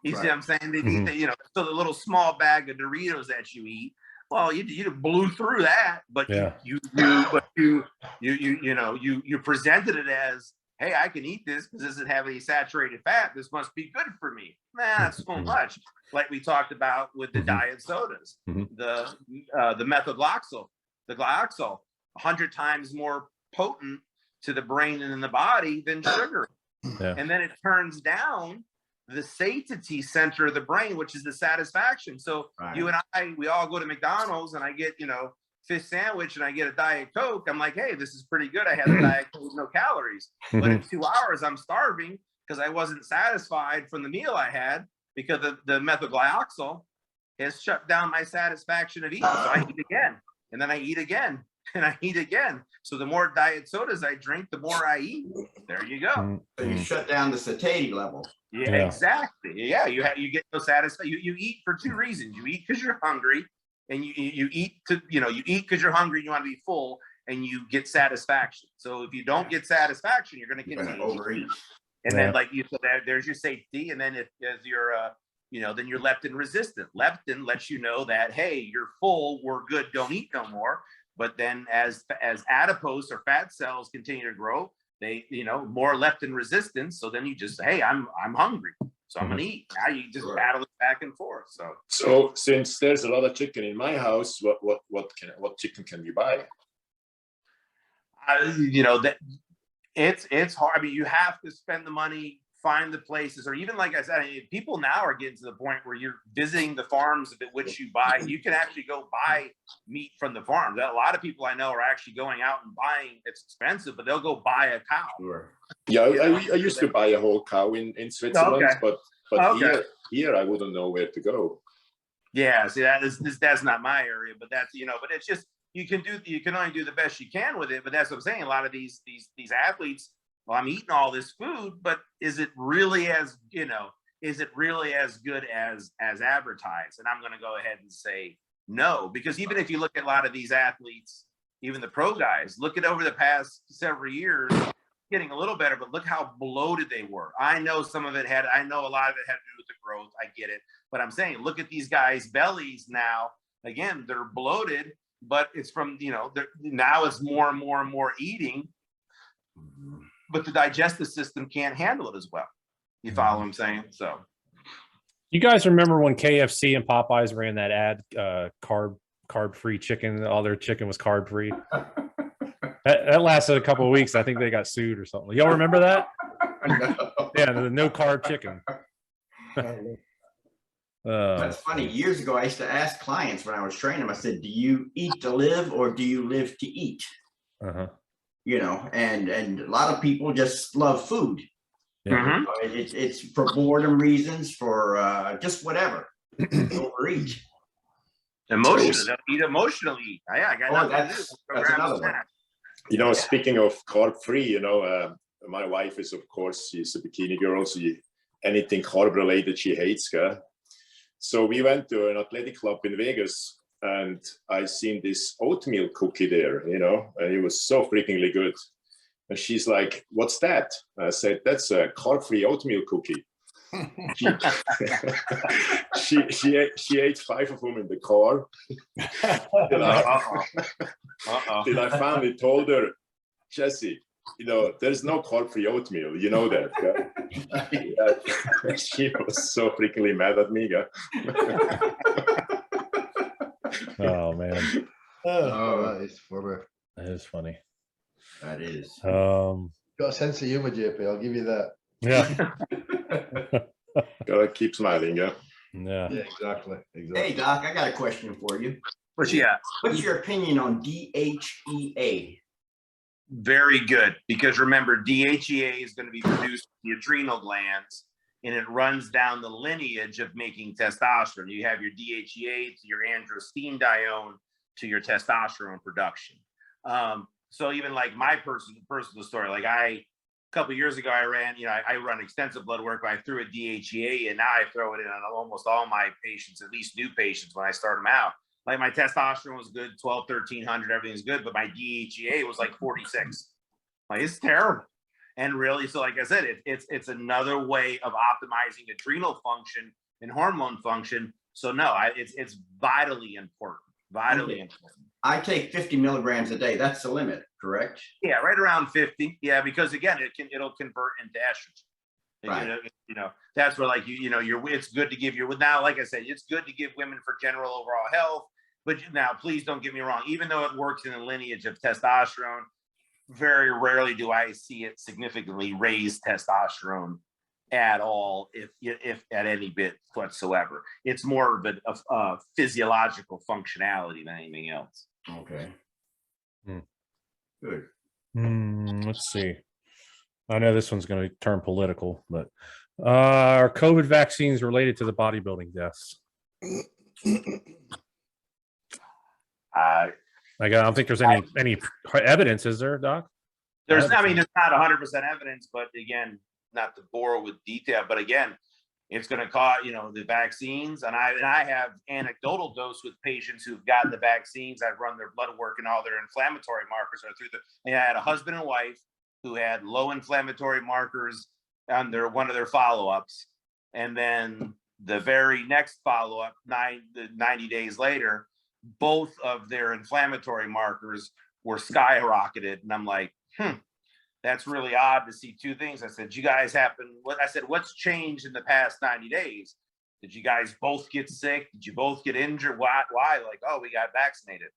You see what I'm saying? They eat you know, so the little small bag of Doritos that you eat, well, you blew through that, but you presented it as, hey, I can eat this because it doesn't have any saturated fat. This must be good for me. Nah, that's so much. Like we talked about with the diet sodas, the methylglyoxal, the glyoxal, 100 times more potent to the brain and in the body than sugar. And then it turns down the satiety center of the brain, which is the satisfaction. So you and I, we all go to McDonald's and I get, you know, fish sandwich and I get a Diet Coke. I'm like, hey, this is pretty good. I had a Diet Coke with no calories. But in 2 hours, I'm starving because I wasn't satisfied from the meal I had because the methylglyoxal has shut down my satisfaction of eating. So I eat again, and then I eat again, and I eat again. So the more diet sodas I drink, the more I eat. There you go. So you shut down the satiety level. Yeah, exactly. Yeah, you get no satisfaction. You eat for 2 reasons. You eat because you're hungry, and you eat you eat because you're hungry. You want to be full, and you get satisfaction. So if you don't get satisfaction, you're going to continue to overeat. And then, like you said, there's your safety. And then if you're then you're leptin resistant. Leptin lets you know that, hey, you're full. We're good. Don't eat no more. But then as adipose or fat cells continue to grow, they, more leptin resistance. So then you just, hey, I'm hungry, so I'm gonna eat. Now you just battle it back and forth. So since there's a lot of chicken in my house, what chicken can you buy? That it's hard. I mean, you have to spend the money, find the places, or even like I said, people now are getting to the point where you're visiting the farms at which you buy. You can actually go buy meat from the farms. A lot of people I know are actually going out and buying. It's expensive, but they'll go buy a cow. Sure. Yeah, I used to buy a whole cow in Switzerland, but here I wouldn't know where to go. Yeah, see, that's not my area, but that's but it's just you can only do the best you can with it. But that's what I'm saying. A lot of these athletes, well, I'm eating all this food, but is it really as good as advertised? And I'm going to go ahead and say no, because even if you look at a lot of these athletes, even the pro guys, look at over the past several years, getting a little better, but look how bloated they were. I know a lot of it had to do with the growth. I get it. But I'm saying, look at these guys' bellies now. Again, they're bloated, but it's from, now it's more and more and more eating. But the digestive system can't handle it as well. You follow what I'm saying? So, you guys remember when KFC and Popeyes ran that ad, carb-free chicken? All their chicken was carb-free. that lasted a couple of weeks. I think they got sued or something. Y'all remember that? No. Yeah, the no carb chicken. That's funny. Years ago, I used to ask clients when I was training them, I said, do you eat to live or do you live to eat? And a lot of people just love food. It's for boredom reasons, for just whatever. Overeat. Emotionally. Yeah, I got that's another one. Speaking of carb-free, my wife is, of course, she's a bikini girl, so anything carb-related she hates. So we went to an athletic club in Vegas, and I seen this oatmeal cookie there, and it was so freakingly good. And she's like, "What's that?" I said, "That's a carb-free oatmeal cookie." she ate 5 of them in the car. Till I finally told her, "Jesse, there's no carb-free oatmeal. You know that." Yeah. She was so freakingly mad at me. Oh man, Oh, that is funny. that is funny. That is. Got a sense of humor, JP. I'll give you that. Yeah. Gotta keep smiling. Yeah. Yeah. Yeah, exactly. Hey, Doc, I got a question for you. Where's she at? What's your opinion on DHEA? Very good, because remember, DHEA is going to be produced in the adrenal glands, and it runs down the lineage of making testosterone. You have your DHEA to your androstenedione to your testosterone production. So even like my personal story, like a couple of years ago, I run extensive blood work, but I threw a DHEA, and now I throw it in on almost all my patients, at least new patients when I start them out. Like my testosterone was good, 12, 1300, everything's good, but my DHEA was like 46. Like it's terrible. And really, so like I said, it's another way of optimizing adrenal function and hormone function. So no, it's vitally important. Vitally important. I take 50 milligrams a day. That's the limit, correct? Yeah, right around 50. Yeah, because again, it'll convert into estrogen. Right. That's where it's good to give now, like I said, it's good to give women for general overall health. But now, please don't get me wrong. Even though it works in the lineage of testosterone, very rarely do I see it significantly raise testosterone at all, if at any bit whatsoever. It's more of a physiological functionality than anything else. Okay. Good. Let's see. I know this one's going to turn political, but are COVID vaccines related to the bodybuilding deaths? I don't think there's any evidence, is there, Doc? It's not 100% evidence, but again, not to bore with detail, but again, it's going to cause, the vaccines. And I have anecdotal dose with patients who've gotten the vaccines. I've run their blood work, and all their inflammatory markers are through I had a husband and wife who had low inflammatory markers on one of their follow-ups. And then the very next follow-up, 90 days later, both of their inflammatory markers were skyrocketed. And I'm like, that's really odd to see two things. I said, what's changed in the past 90 days? Did you guys both get sick? Did you both get injured? Why? Like, oh, we got vaccinated.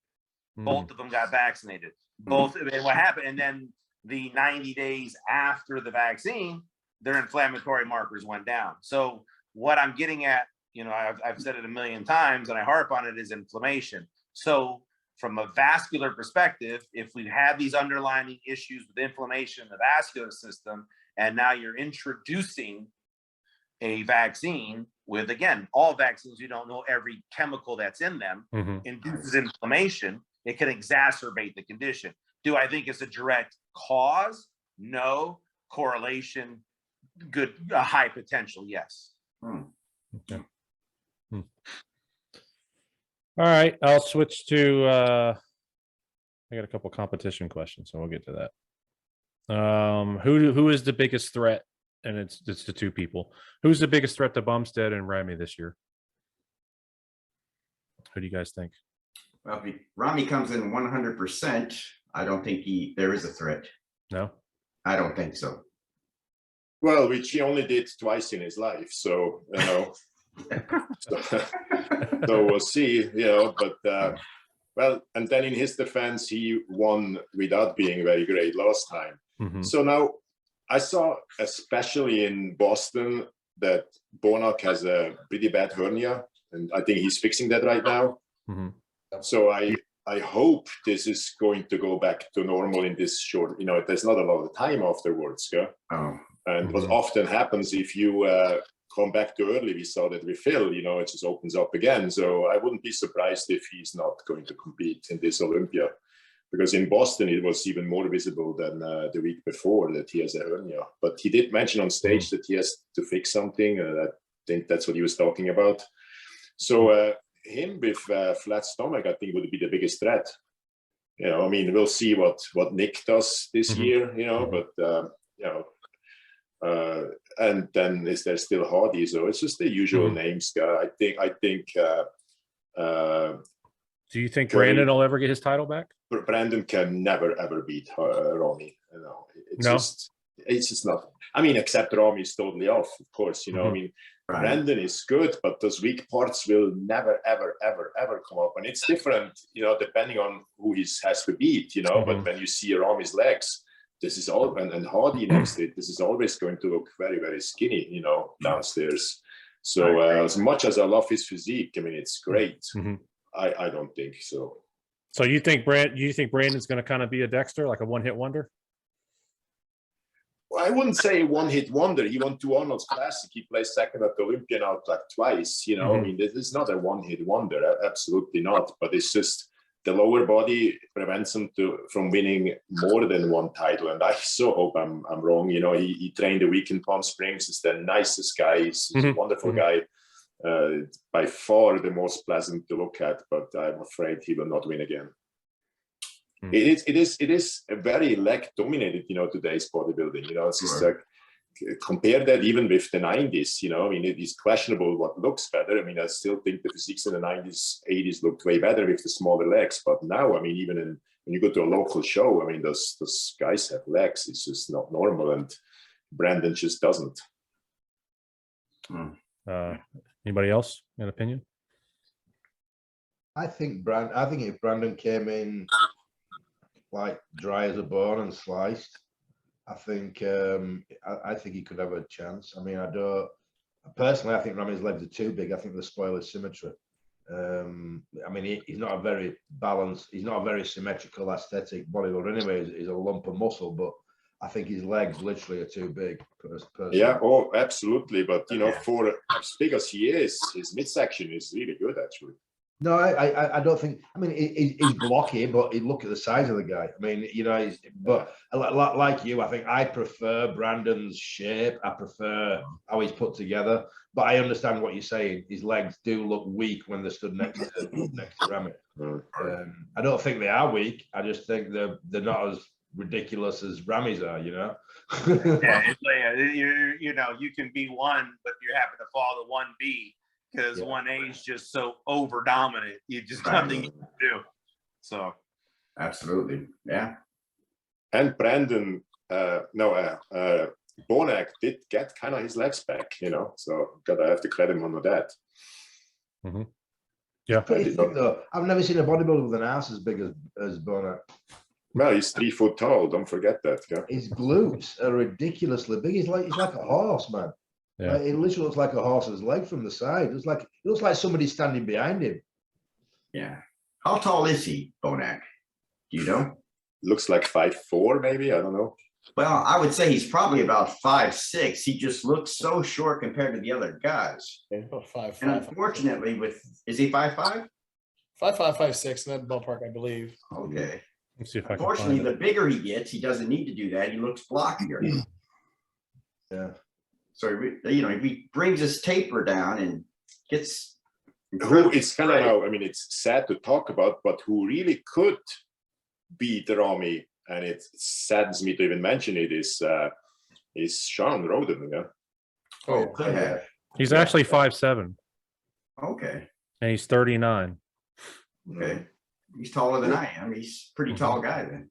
Both of them got vaccinated. And what happened? And then the 90 days after the vaccine, their inflammatory markers went down. So what I'm getting at, I've said it a million times and I harp on it, is inflammation. So from a vascular perspective, if we have these underlying issues with inflammation in the vascular system, and now you're introducing a vaccine with, again, all vaccines, you don't know every chemical that's in them, induces inflammation, it can exacerbate the condition. Do I think it's a direct cause? No. Correlation, good, high potential, yes. Okay. All right, I'll switch to I got a couple competition questions, so we'll get to that. Who is the biggest threat? And it's the two people. Who's the biggest threat to Bumstead and Rami this year? Who do you guys think? Well, if Rami comes in 100%, I don't think there is a threat. No? I don't think so. Well, which he only did twice in his life, so so we'll see, but well, and then in his defense, he won without being very great last time. So now I saw, especially in Boston, that Bonac has a pretty bad hernia, and I think he's fixing that right now. So I hope this is going to go back to normal in this short, there's not a lot of time afterwards. And what often happens if you come back too early, we saw that with Phil, it just opens up again. So I wouldn't be surprised if he's not going to compete in this Olympia, because in Boston, it was even more visible than the week before that he has a hernia. But he did mention on stage that he has to fix something. I think that's what he was talking about. So him with flat stomach, I think, would be the biggest threat. you know, I mean, we'll see what Nick does this year, you know, but you know, and then is there still Hardy? So it's just the usual names. I think. Do you think Curry, Brandon will ever get his title back? Brandon can never ever beat Romy. You know, it's just not. I mean, except Romy is totally off, of course. You know, I mean, Brandon is good, but those weak parts will never, ever, ever, ever come up. And it's different, you know, depending on who he has to beat. You know, but when you see Romy's legs, this is all and Hardy next to it. This is always going to look very, very skinny. You know, downstairs. So as much as I love his physique, I mean, it's great. I don't think so. So you think Brandon's going to kind of be a Dexter, like a one-hit wonder? Well, I wouldn't say one-hit wonder. He won 2 Arnold's Classic. He placed second at the Olympian out like twice. You know, I mean, this is not a one-hit wonder. Absolutely not. But it's just the lower body prevents him from winning more than one title. And I so hope I'm wrong. You know, he trained a week in Palm Springs. He's the nicest guy. He's a wonderful guy. By far the most pleasant to look at, but I'm afraid he will not win again. It is a very leg dominated, you know, today's bodybuilding. You know, it's just like compare that even with the 90s. You know, I mean, it is questionable what looks better. I mean, I still think the physiques in the 90s, 80s looked way better with the smaller legs. But now, I mean, even when you go to a local show, I mean, those guys have legs. It's just not normal, and Brandon just doesn't. Anybody else an opinion? I think if Brandon came in like dry as a bone and sliced, I think he could have a chance. I mean, I think Rami's legs are too big. I think they spoil his symmetry. I mean, he's not a very balanced, he's not a very symmetrical aesthetic bodybuilder anyway. He's a lump of muscle, but I think his legs literally are too big. Yeah, oh, absolutely. But, you know, for as big as he is, his midsection is really good, actually. No, I don't think. I mean, he's blocky, but look at the size of the guy. I mean, you know, but like you, I think I prefer Brandon's shape. I prefer how he's put together. But I understand what you're saying. His legs do look weak when they're stood next to Rami. I don't think they are weak. I just think they're not as ridiculous as Rami's are. You know. Yeah, you know, you can be one, but you happen to fall to 1B. Because 1A is just so over dominant, you just nothing you can do. So, absolutely, yeah. And Brandon, Bonac did get kind of his legs back, you know. So gotta have to credit him on that. Yeah, pretty thick, though. I've never seen a bodybuilder with an ass as big as Bonac. Well, he's 3 foot tall. Don't forget that. Yeah. His glutes are ridiculously big. He's like a horse, man. Yeah. It literally looks like a horse's leg from the side. It looks like somebody standing behind him. Yeah. How tall is he, Bonac? Do you know? Looks like 5'4", maybe. I don't know. Well, I would say he's probably about 5'6". He just looks so short compared to the other guys. About 5'5". And unfortunately, is he 5'5"? 5'5", 5'6", in that ballpark, I believe. Okay. Let's see if I can Unfortunately, find the bigger he gets, he doesn't need to do that. He looks blockier. Yeah. So, you know, if he brings his taper down and gets... It's kind of how, I mean, it's sad to talk about, but who really could beat Rami, and it saddens me to even mention it, is Sean Roden. Yeah. Oh, could have. He's actually 5'7". Okay. And he's 39. Okay. He's taller than I am. He's a pretty tall guy then.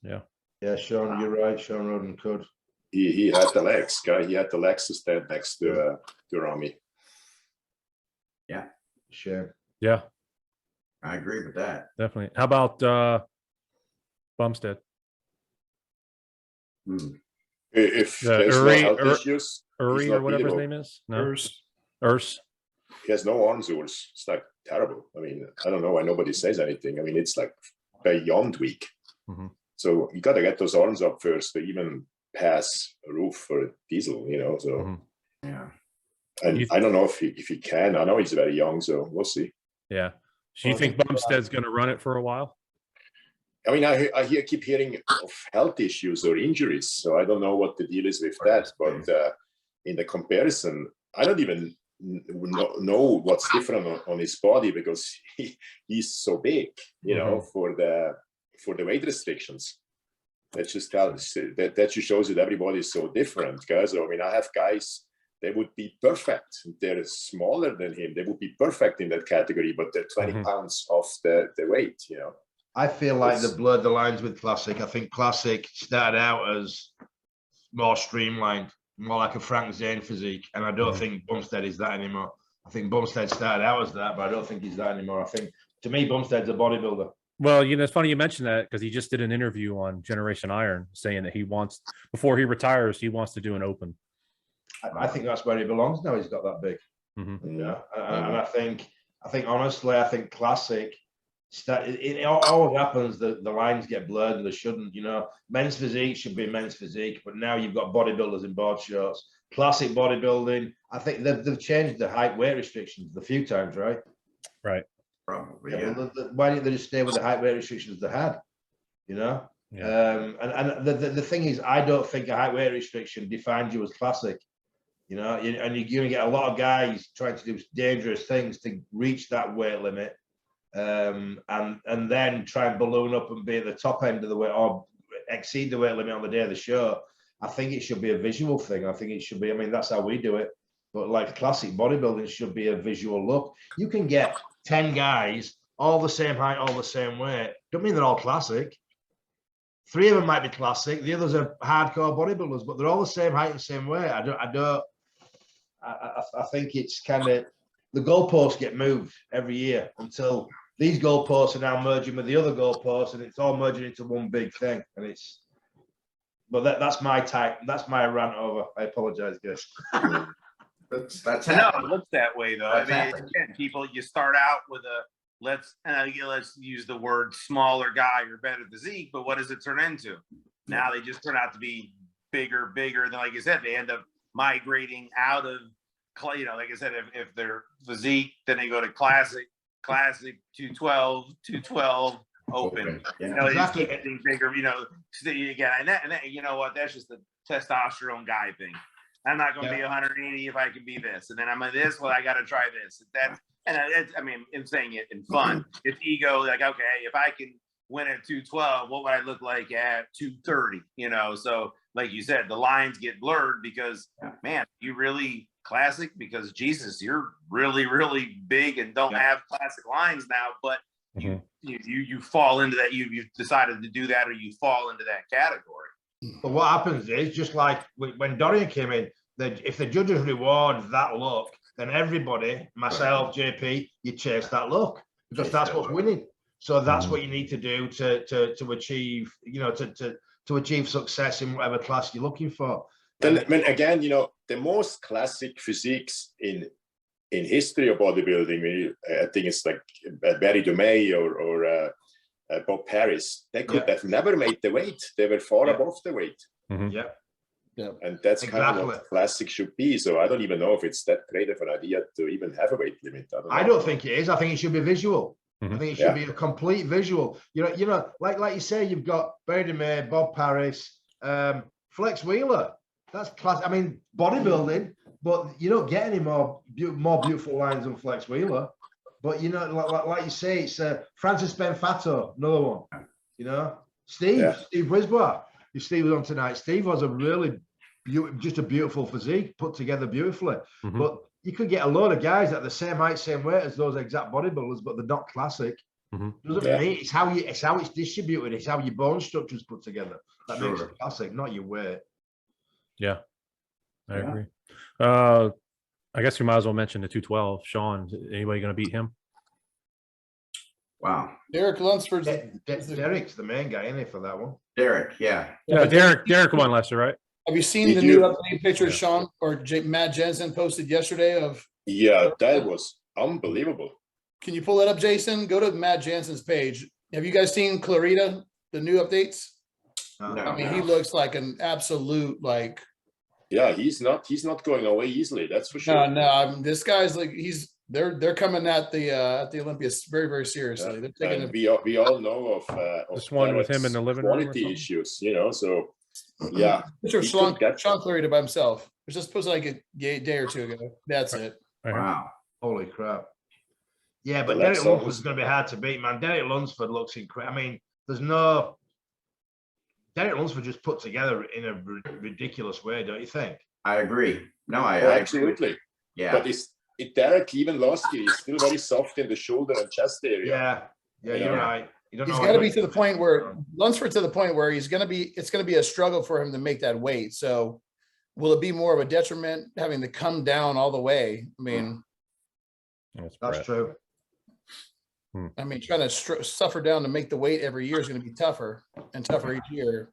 Yeah. Yeah, Sean, you're right. Sean Roden could. He had the legs, guy. He had the legs to stand next to Rami. Yeah. Sure. Yeah. I agree with that. Definitely. How about Bumstead? If there's no health issues, Uri or whatever his name is. No. Urs. He has no arms, Urs. It's like terrible. I mean, I don't know why nobody says anything. I mean, it's like beyond weak. So you got to get those arms up first to even pass a roof for a diesel, you know. So yeah. And I don't know if he can. I know he's very young, so we'll see. Yeah. Do you think Bumstead's going to run it for a while? I mean, I keep hearing of health issues or injuries, so I don't know what the deal is with that. But in the comparison, I don't even know what's different on his body because he's so big, you know, for the weight restrictions. That just tells that just shows that everybody is so different, guys. I mean, I have guys, they would be perfect. They're smaller than him. They would be perfect in that category, but they're 20 pounds off the weight, you know. I feel like they blurred the lines with Classic. I think Classic started out as more streamlined, more like a Frank Zane physique. And I don't think Bumstead is that anymore. I think Bumstead started out as that, but I don't think he's that anymore. I think, to me, Bumstead's a bodybuilder. Well, you know, it's funny you mentioned that because he just did an interview on Generation Iron saying that he wants, before he retires, he wants to do an open. I think that's where he belongs now. He's got that big. Yeah. And I think honestly, I think Classic, it always happens that the lines get blurred and they shouldn't, you know. Men's physique should be men's physique, but now you've got bodybuilders in board shorts. Classic bodybuilding, I think they've changed the height weight restrictions a few times, right? Right. Probably, yeah. Why didn't they just stay with the height weight restrictions they had? You know? Yeah. And the thing is, I don't think a height weight restriction defines you as Classic. You know, and you're going to get a lot of guys trying to do dangerous things to reach that weight limit, and then try and balloon up and be at the top end of the weight or exceed the weight limit on the day of the show. I think it should be a visual thing. I think it should be, I mean, that's how we do it. But like Classic bodybuilding should be a visual look. You can get 10 guys, all the same height, all the same weight. Don't mean they're all Classic. 3 of them might be Classic. The others are hardcore bodybuilders, but they're all the same height and same weight. I think it's kind of, the goalposts get moved every year until these goalposts are now merging with the other goalposts, and it's all merging into one big thing. And it's, but that's my type. That's my rant over. I apologize, guys. That's no, it looks that way though. I mean, again, people, you start out with a let's use the word smaller guy or better physique, but what does it turn into? Now they just turn out to be bigger. Then, like you said, they end up migrating out of, you know, like I said, if they're physique, then they go to classic 212 open. Yeah. You know, they just keep getting bigger, you know. Again, and that, you know what, that's just the testosterone guy thing. I'm not going to be 180 if I can be this, and then I'm at this, well, I got to try this. I mean, I'm saying it in fun. It's ego, like, okay, if I can win at 212, what would I look like at 230? You know, so like you said, the lines get blurred because, man, you really Classic, because Jesus, you're really, really big and don't have classic lines now, but you fall into that. You've decided to do that, or you fall into that category. But what happens is, just like when Dorian came in, if the judges reward that look, then everybody, myself, JP, you chase that look because that's what's winning. So that's what you need to do to achieve, you know, to achieve success in whatever class you're looking for. Then again, you know, the most classic physiques in history of bodybuilding, I think it's like Barry DeMay or Bob Harris. They could have never made the weight. They were far above the weight. And that's kind of what classic should be. So I don't even know if it's that great of an idea to even have a weight limit. I don't think it is. I think it should be visual. I think it should be a complete visual. You know, like you say, you've got Barry DeMay, Bob Harris, Flex Wheeler. That's class. I mean, bodybuilding, but you don't get any more beautiful lines than Flex Wheeler. But you know, like you say, it's Francis Benfato, another one. You know, Steve Wisbar. If Steve was on tonight, Steve was a really just a beautiful physique, put together beautifully. But you could get a load of guys at the same height, same weight as those exact bodybuilders, but they're not classic. Doesn't mean it's how it's distributed. It's how your bone structure's put together. That makes it classic, not your weight. Yeah, I agree. I guess we might as well mention the 212. Sean, anybody going to beat him? Wow. Derek Lunsford's Derek's the main guy, isn't he, for that one? Derek, Derek won last year, right? Have you seen the new update pictures Sean or Matt Jensen posted yesterday of? Yeah, that was unbelievable. Can you pull that up, Jason? Go to Matt Jensen's page. Have you guys seen Clarita, the new updates? No, I mean, he looks like an absolute, like. Yeah, he's not going away easily. That's for sure. No, I mean, this guy's like they're coming at the Olympia very, very seriously. They're taking we all know of this one with him in the living room. Quality issues, you know. So yeah, Sean Clarita by himself. It was just posted like a day or two ago. That's it. Wow. Holy crap. Yeah, but The Derek Lex Lunsford's almost- going to be hard to beat, man. Derek Lunsford looks incredible. I mean, there's no. Derek Lunsford just put together in a ridiculous way, don't you think? I agree. No, I Oh, agree. absolutely. Yeah. But Derek, even last year, he's still very soft in the shoulder and chest area. Yeah, Yeah. you're right. You don't He's know got to what be he- to the point where Lunsford to the point where it's going to be a struggle for him to make that weight. So will it be more of a detriment having to come down all the way? I mean, That's Brett. true. trying to suffer down to make the weight every year is going to be tougher and tougher each year.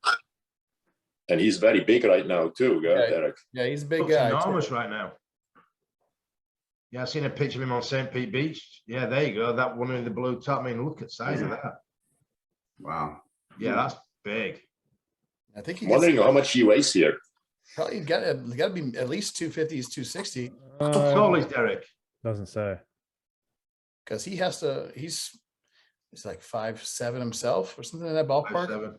And he's very big right now too, Yeah. Derek. Yeah, he's a big Looks guy. enormous right now. Yeah, I've seen a picture of him on St. Pete Beach. Yeah, there you go. That one in the blue top. I mean, look at the size of that. Wow. Yeah, that's big. I think he I'm wondering how much he weighs here. probably got to be at least 250s, 260 How tall is Derek? Doesn't say. because he's like 5'7" himself or something in that ballpark. 5'7".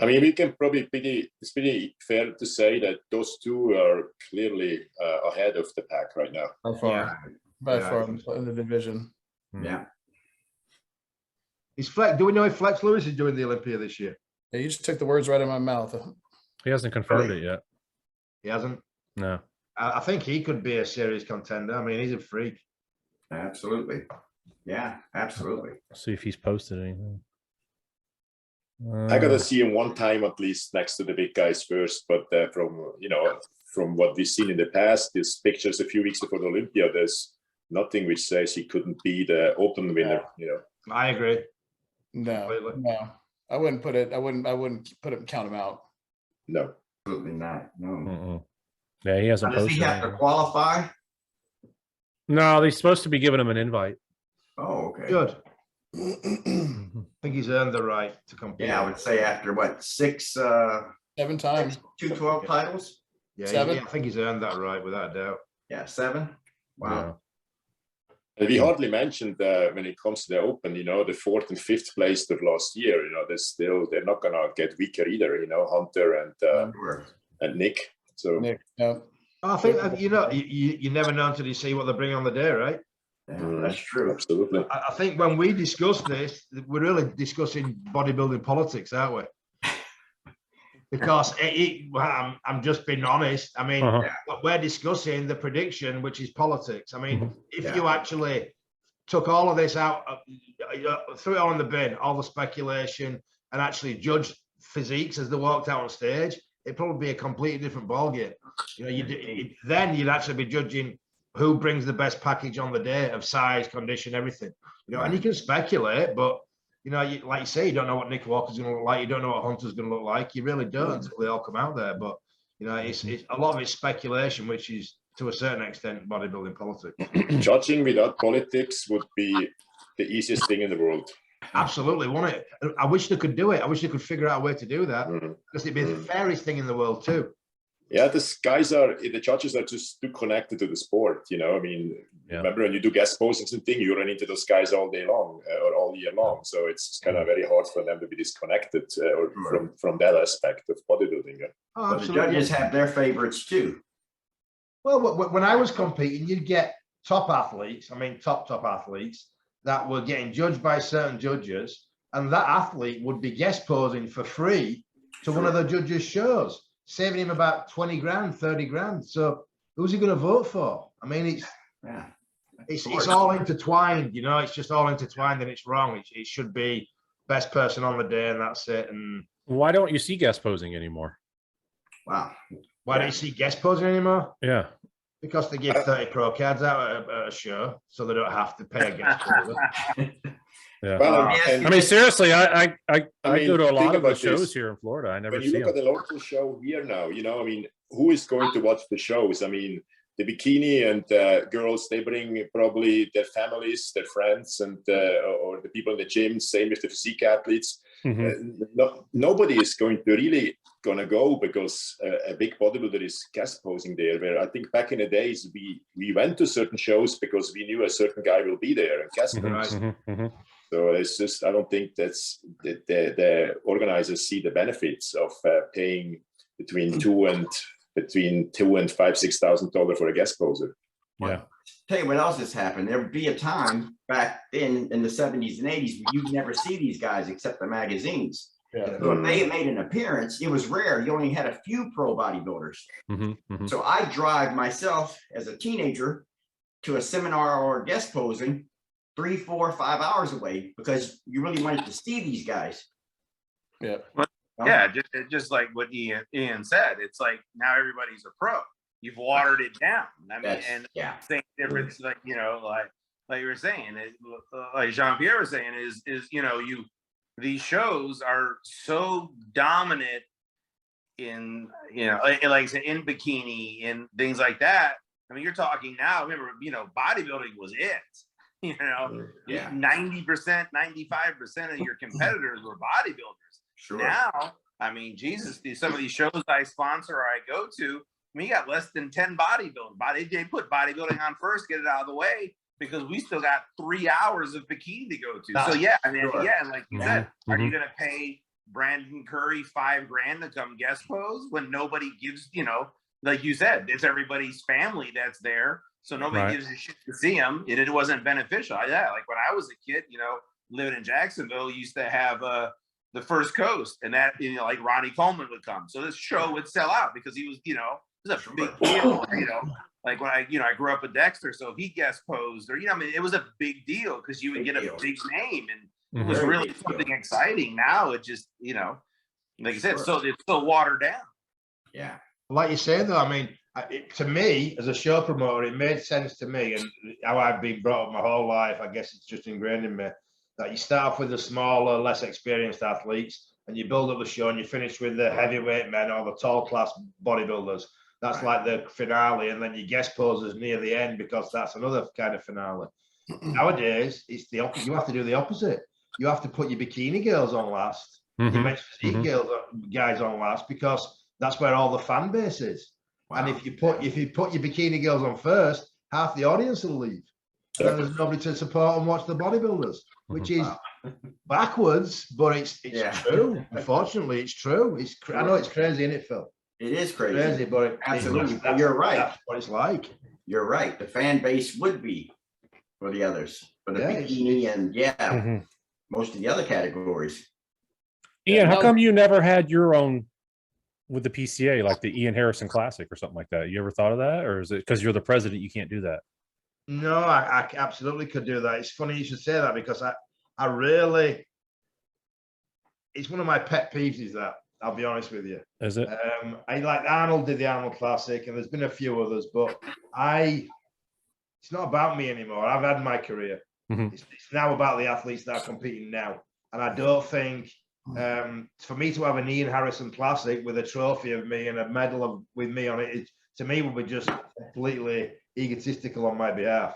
I mean, we can probably it's pretty fair to say that those two are clearly ahead of the pack right now. By far, by Yeah, I far think in the division. Yeah. Is Flex? Do we know if Flex Lewis is doing the Olympia this year? Yeah, you just took the words right out of my mouth. He hasn't confirmed it yet. He hasn't. No. I think he could be a serious contender. I mean, he's a freak. Absolutely. Yeah, absolutely. See if he's posted anything. I gotta see him one time at least next to the big guys first, but from what we've seen in the past, these pictures a few weeks before the Olympia, there's nothing which says he couldn't be the open winner. I agree. No, Completely. no, I wouldn't put it. I wouldn't count him out. No. Absolutely not. No. Mm-mm. Yeah, he hasn't Does he posted. have to anything. qualify? No, they're supposed to be giving him an invite. Oh, okay. Good. I Mhm. think he's earned the right to compete. Yeah, I would say after what, 6 7 times. 212 titles? Yeah, 7. I think he's earned that right without a doubt. Yeah, 7. Wow. And we hardly mentioned when it comes to the Open, the 4th and 5th place of last year, they're not gonna get weaker either, Hunter Sure. and Nick. So Nick, no. I think you never know until you see what they bring on the day, right? Yeah, that's true. absolutely. I think when we discuss this, we're really discussing bodybuilding politics, aren't we? Because I'm just being honest. I mean, Uh-huh. we're discussing the prediction, which is politics. I mean, if Yeah. you actually took all of this out, threw it all in the bin, all the speculation, and actually judged physiques as they walked out on stage, it'd probably be a completely different ballgame. Then you'd actually be judging who brings the best package on the day of size, condition, everything. And you can speculate, but like you say, you don't know what Nick Walker's going to look like. You don't know what Hunter's going to look like. You really don't until they all come out there. But it's a lot of it's speculation, which is to a certain extent bodybuilding politics. Judging without politics would be the easiest thing in the world. Absolutely, wouldn't it? I wish they could do it. I wish they could figure out a way to do that because it'd be the fairest thing in the world too. Yeah, the judges are just too connected to the sport. I mean, remember when you do guest postings and thing, you run into those guys all day long or all year long. So it's kind of very hard for them to be disconnected from that aspect of bodybuilding. Oh, But the judges have their favorites too. Well, when I was competing, you'd get top athletes, top athletes that were getting judged by certain judges, and that athlete would be guest posing for free to one of the judges' shows, saving him about 20 grand, 30 grand. So who's he going to vote for? I mean, it's all intertwined, it's just all intertwined and it's wrong. It should be best person on the day and that's it. And Why don't you see guest posing anymore? Wow. why don't you see guest posing anymore? Yeah. Because they give 30 pro cards out at a show, so they don't have to pay a guest poser. Yeah. Well, I mean, seriously, I go to a think lot of the about shows this. here in Florida. I never when you see look them. at the local show here now, I mean, who is going to watch the shows? I mean, the bikini and girls, they bring probably their families, their friends, and or the people in the gym. Same with the physique athletes. Nobody is going to go because a big bodybuilder is guest posing there. Where I think back in the days we went to certain shows because we knew a certain guy will be there and guest pose. So it's just, I don't think that the organizers see the benefits of paying between $2,000 and $5,000-$6,000 for a guest poser. Yeah. tell you what else has happened. There would be a time back then in the 70s and 80s where you'd never see these guys except the magazines. Yeah. So if they made an appearance, it was rare. You only had a few pro bodybuilders. So I drive myself as a teenager to a seminar or guest posing 3, 4, 5 hours away because you really wanted to see these guys. Yeah. Yeah, just like what Ian said, it's like now everybody's a pro. You've watered it down. I mean, and same difference, like you were saying, like Jean-Pierre was saying, is these shows are so dominant in like I said, in bikini and things like that. I mean, you're talking now. Remember, bodybuilding was it. 90%, 95% of your competitors were bodybuilders. Sure. Now, I mean, Jesus, some of these shows I sponsor or I go to, I mean, you got less than 10 bodybuilding. They put bodybuilding on first, get it out of the way, because we still got 3 hours of bikini to go to. So yeah, I mean, and like you said, are you going to pay Brandon Curry $5,000 to come guest pose when nobody gives, like you said, it's everybody's family that's there. So nobody gives a shit to see him. It wasn't beneficial. Yeah, like when I was a kid, living in Jacksonville, used to have the First Coast, and that like Ronnie Coleman would come. So this show would sell out because he was, it was a big deal. Like when I grew up with Dexter, so if he guest posed or I mean, it was a big deal because you would get a big name, and it was really something exciting. Now it just, like you said, so it's so watered down. Yeah. Like you say though, I mean, to me as a show promoter, it made sense to me, and how I've been brought up my whole life. I guess it's just ingrained in me that you start off with the smaller, less experienced athletes, and you build up the show, and you finish with the heavyweight men or the tall class bodybuilders. That's like the finale, and then you guest poses near the end because that's another kind of finale. Nowadays, it's the opposite. You have to do the opposite. You have to put your bikini girls on last. You mentioned physique guys on last because that's where all the fan base is. Wow. And if you put your bikini girls on first, half the audience will leave. Then there's nobody to support and watch the bodybuilders, which is backwards, but it's true. Unfortunately, it's true. I know it's crazy, isn't it, Phil? It is crazy, but absolutely. You're right. That's what it's like. You're right. The fan base would be for the others, for the bikini and most of the other categories. Ian, how come you never had your own with the PCA, like the Ian Harrison Classic or something like that? You ever thought of that, or is it because you're the president you can't do that? No, I absolutely could do that. It's funny you should say that because I really, it's one of my pet peeves is that. I'll be honest with you. Is it? I like Arnold did the Arnold Classic, and there's been a few others, but it's not about me anymore. I've had my career. It's now about the athletes that are competing now, and I don't think for me to have an Ian Harrison Classic with a trophy of me and a medal with me on it, to me would be just completely egotistical on my behalf.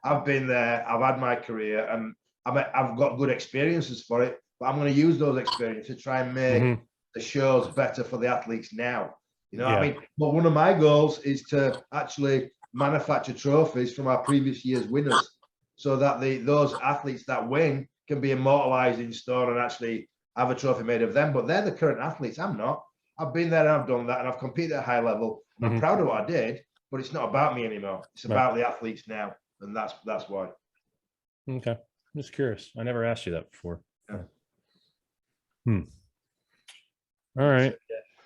I've been there. I've had my career, and I've got good experiences for it. But I'm going to use those experiences to try and make the shows better for the athletes now. I mean, but one of my goals is to actually manufacture trophies from our previous year's winners so that those athletes that win can be immortalized in stone and actually have a trophy made of them. But they're the current athletes. I'm not. I've been there and I've done that, and I've competed at a high level. I'm proud of what I did, but it's not about me anymore. It's about the athletes now, and that's why. Okay. I'm just curious. I never asked you that before. All right.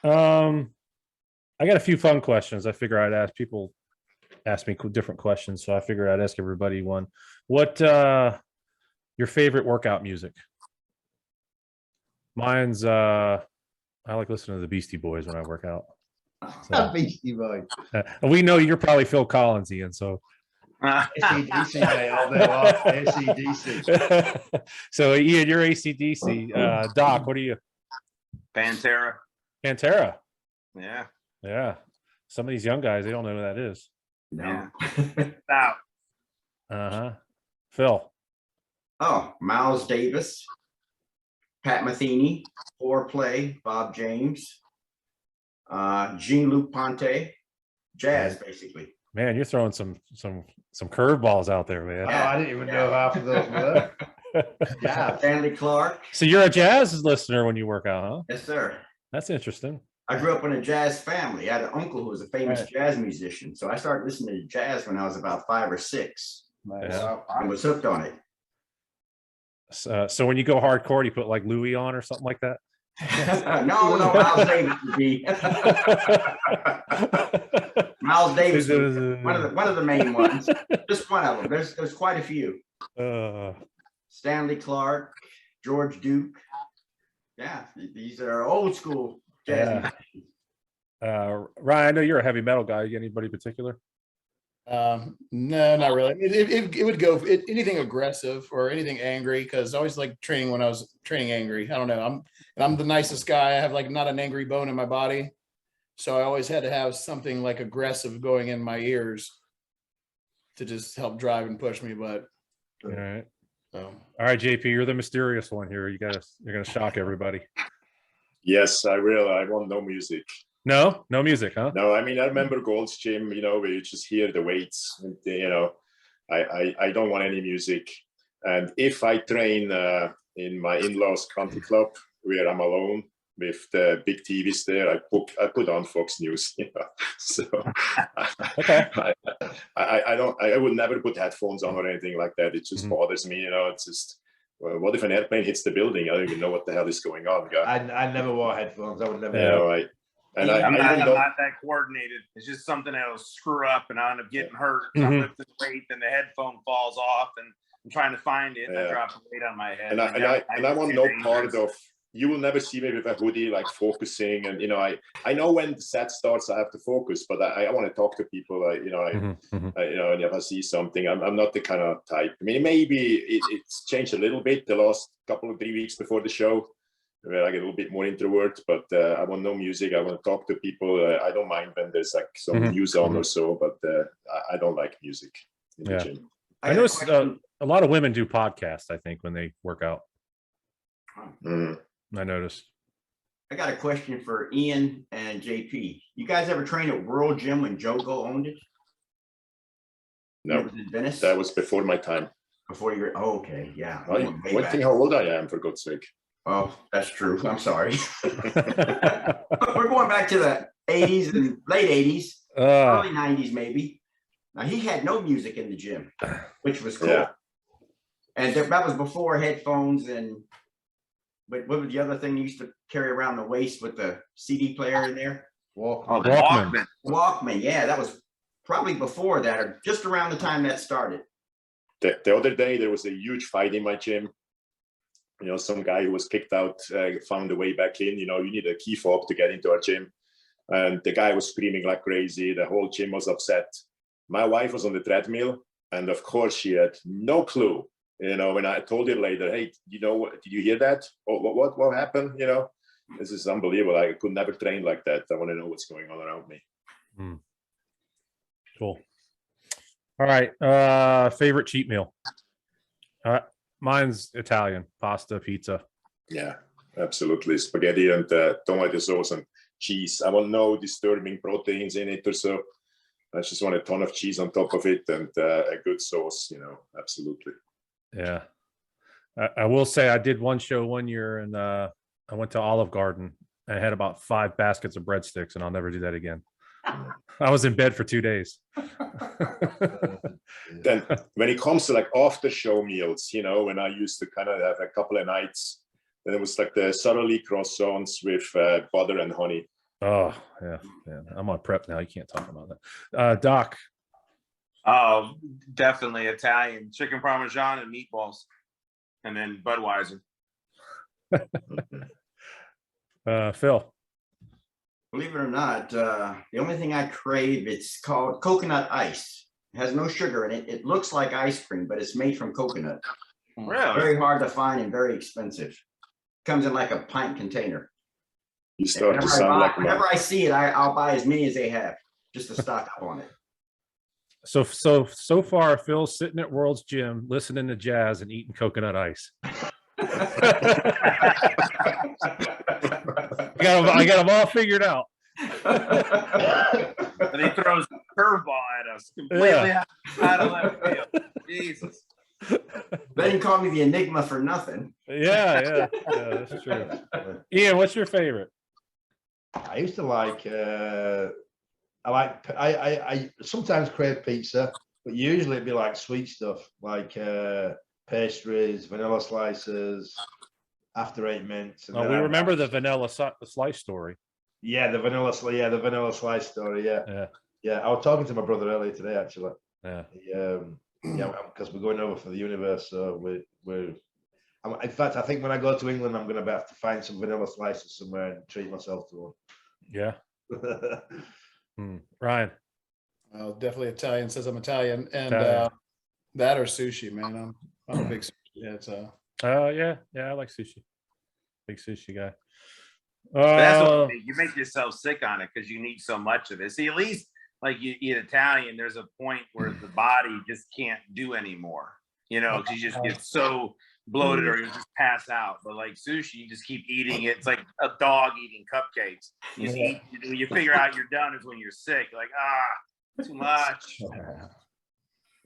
I got a few fun questions. I figure I'd ask people, ask me different questions, so I figure I'd ask everybody one. What your favorite workout music? Mine's I like listening to the Beastie Boys when I work out. So, Beastie Boys. We know you're probably Phil Collins, Ian. So AC/DC, mate, all day long. AC/DC. So Ian, you're AC/DC. Doc, what are you? Pantera. Pantera. Yeah. Yeah. Some of these young guys, they don't know who that is. No. Out. Phil. Oh, Miles Davis, Pat Metheny, Foreplay, Bob James, Jean-Luc Ponty, jazz, basically. Man, you're throwing some curveballs out there, man. Oh, I didn't even know half of those were. Yeah, Stanley Clark. So you're a jazz listener when you work out, huh? Yes, sir. That's interesting. I grew up in a jazz family. I had an uncle who was a famous jazz musician. So I started listening to jazz when I was about 5 or 6. Yeah. I was hooked on it. So when you go hardcore, you put like Louis on or something like that? No, Miles Davis would be. Miles Davis, one of the main ones. Just one of them. There's quite a few. Stanley Clarke, George Duke. Yeah, these are old school jazz. Ryan, I know you're a heavy metal guy. You got anybody particular? No, not really. It would go anything aggressive or anything angry, because I always like training when I was training angry. I don't know. I'm the nicest guy. I have like not an angry bone in my body, so I always had to have something like aggressive going in my ears to just help drive and push me. But all right, so all right, JP, you're the mysterious one here. You're gonna shock everybody. Yes, I will. I want no music. No music, huh? No, I mean, I remember Gold's Gym, where you just hear the weights, I don't want any music. And if I train in my in-laws country club where I'm alone with the big TVs there, I put on Fox News, so okay. I would never put headphones on or anything like that. It just bothers me, it's just, well, what if an airplane hits the building? I don't even know what the hell is going on, guy. I never wore headphones. I would never. I'm not that coordinated. It's just something that'll screw up and I end up getting hurt. So I lift the weight and the headphone falls off and I'm trying to find it and I drop the weight on my head. And I want no part of, you will never see me with a hoodie like focusing, and I know when the set starts I have to focus, but I want to talk to people. And if I see something, I'm not the kind of type. I mean, maybe it's changed a little bit the last couple of 3 weeks before the show, where I get a little bit more introvert, but I want no music. I want to talk to people. I don't mind when there's like some news on or so, but I don't like music in the gym. I noticed a lot of women do podcasts, I think, when they work out. I noticed. I got a question for Ian and JP. You guys ever train at World Gym when Jogo owned it? No, it was in Venice? That was before my time. Before you were, okay, yeah. One thing how old I am, for God's sake. Oh, that's true. I'm sorry. We're going back to the 80s and late 80s, early 90s, maybe. Now, he had no music in the gym, which was cool. Yeah. And that was before headphones and, but what was the other thing you used to carry around the waist with the CD player in there? Walkman. Walkman, yeah, that was probably before that, or just around the time that started. The other day, there was a huge fight in my gym. Some guy who was kicked out found a way back in. You need a key fob to get into our gym. And the guy was screaming like crazy. The whole gym was upset. My wife was on the treadmill. And of course, she had no clue. When I told her later, hey, what? Did you hear that? Oh, what happened? This is unbelievable. I could never train like that. I want to know what's going on around me. Cool. All right. Favorite cheat meal? Mine's Italian, pasta, pizza. Yeah, absolutely. Spaghetti and tomato sauce and cheese. I want no disturbing proteins in it or so. I just want a ton of cheese on top of it and a good sauce, absolutely. Yeah. I will say I did one show one year and I went to Olive Garden. I had about 5 baskets of breadsticks and I'll never do that again. I was in bed for 2 days. Then when it comes to like after show meals, when I used to kind of have a couple of nights, then it was like the Sara Lee croissants with butter and honey. Oh, yeah. I'm on prep now. You can't talk about that. Doc. Oh, definitely Italian. Chicken Parmesan and meatballs. And then Budweiser. Phil. Believe it or not, the only thing I crave, it's called coconut ice. It has no sugar in it. It looks like ice cream, but it's made from coconut. Really? Very hard to find and very expensive. Comes in like a pint container. You start to sound like whenever I see it, I'll buy as many as they have just to stock up on it. So far, Phil's sitting at World's Gym, listening to jazz and eating coconut ice. I got them all figured out. And he throws a curveball at us completely out of left field. Jesus. They didn't call me the Enigma for nothing. Yeah, that's true. Ian, what's your favorite? I used to like. I sometimes crave pizza, but usually it'd be like sweet stuff, like pastries, vanilla slices, after 8 minutes. And Oh, then we I'd remember have- the vanilla slice story. Yeah, the vanilla slice story. Yeah. I was talking to my brother earlier today, actually. Yeah. Because we're going over for the universe, so in fact, I think when I go to England, I'm going to have to find some vanilla slices somewhere and treat myself to Yeah. one. Ryan. Well, definitely Italian says I'm Italian, and Italian. that or sushi, man. I'm a big sushi. Yeah, Yeah, I like sushi. Big sushi guy. But that's what you make yourself sick on it because you need so much of it. See, at least like you eat Italian, there's a point where the body just can't do anymore. You know, because you just get so bloated or you just pass out. But like sushi, you just keep eating it. It's like a dog eating cupcakes. You just eat. When you figure out you're done is when you're sick. You're like, too much.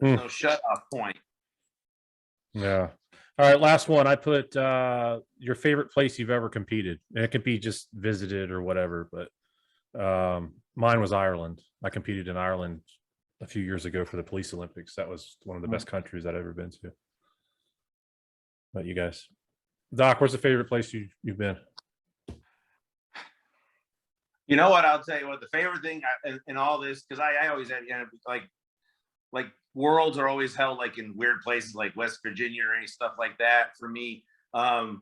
No shut off point. Yeah. All right, last one. I put your favorite place you've ever competed. And it could be just visited or whatever, but mine was Ireland. I competed in Ireland a few years ago for the Police Olympics. That was one of the best countries I'd ever been to. But you guys, Doc, where's the favorite place you've been? You know what? I'll tell you what. The favorite thing in all this, because I always had like worlds are always held like in weird places like West Virginia or any stuff like that. For me, I'll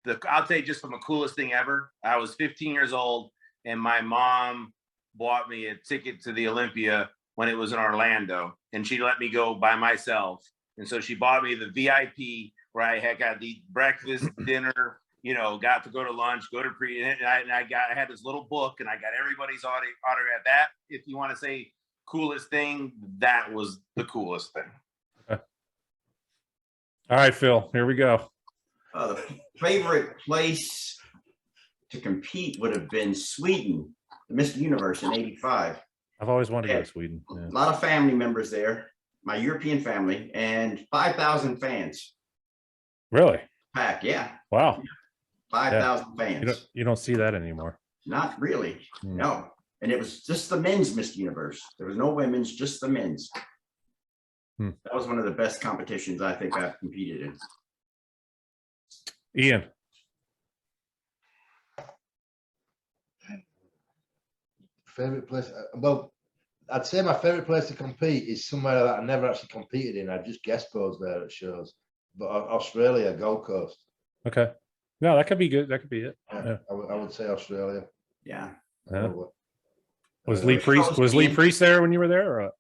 tell you just from the coolest thing ever. I was 15 years old, and my mom bought me a ticket to the Olympia when it was in Orlando, and she let me go by myself. And so she bought me the VIP where I had got to eat breakfast, dinner, you know, got to go to lunch, go to pre, and I had this little book, and I got everybody's autograph. That, if you want to say coolest thing, that was the coolest thing. Okay. All right, Phil, here we go. The favorite place to compete would have been Sweden, the Mr. Universe in '85. I've always wanted to go to Sweden. A lot of family members there, my European family, and 5,000 fans. Really? Pack, yeah. Wow. 5,000 fans. You don't see that anymore. Not really, no. And it was just the men's Mr. Universe. There was no women's, just the men's. That was one of the best competitions I think I've competed in. Ian. Favorite place? Well, I'd say my favorite place to compete is somewhere that I never actually competed in. I just guest posed there at shows. But Australia, Gold Coast. Okay. No, that could be good. That could be it. Yeah. I would say Australia. Yeah. Was Lee Priest there when you were there? Or?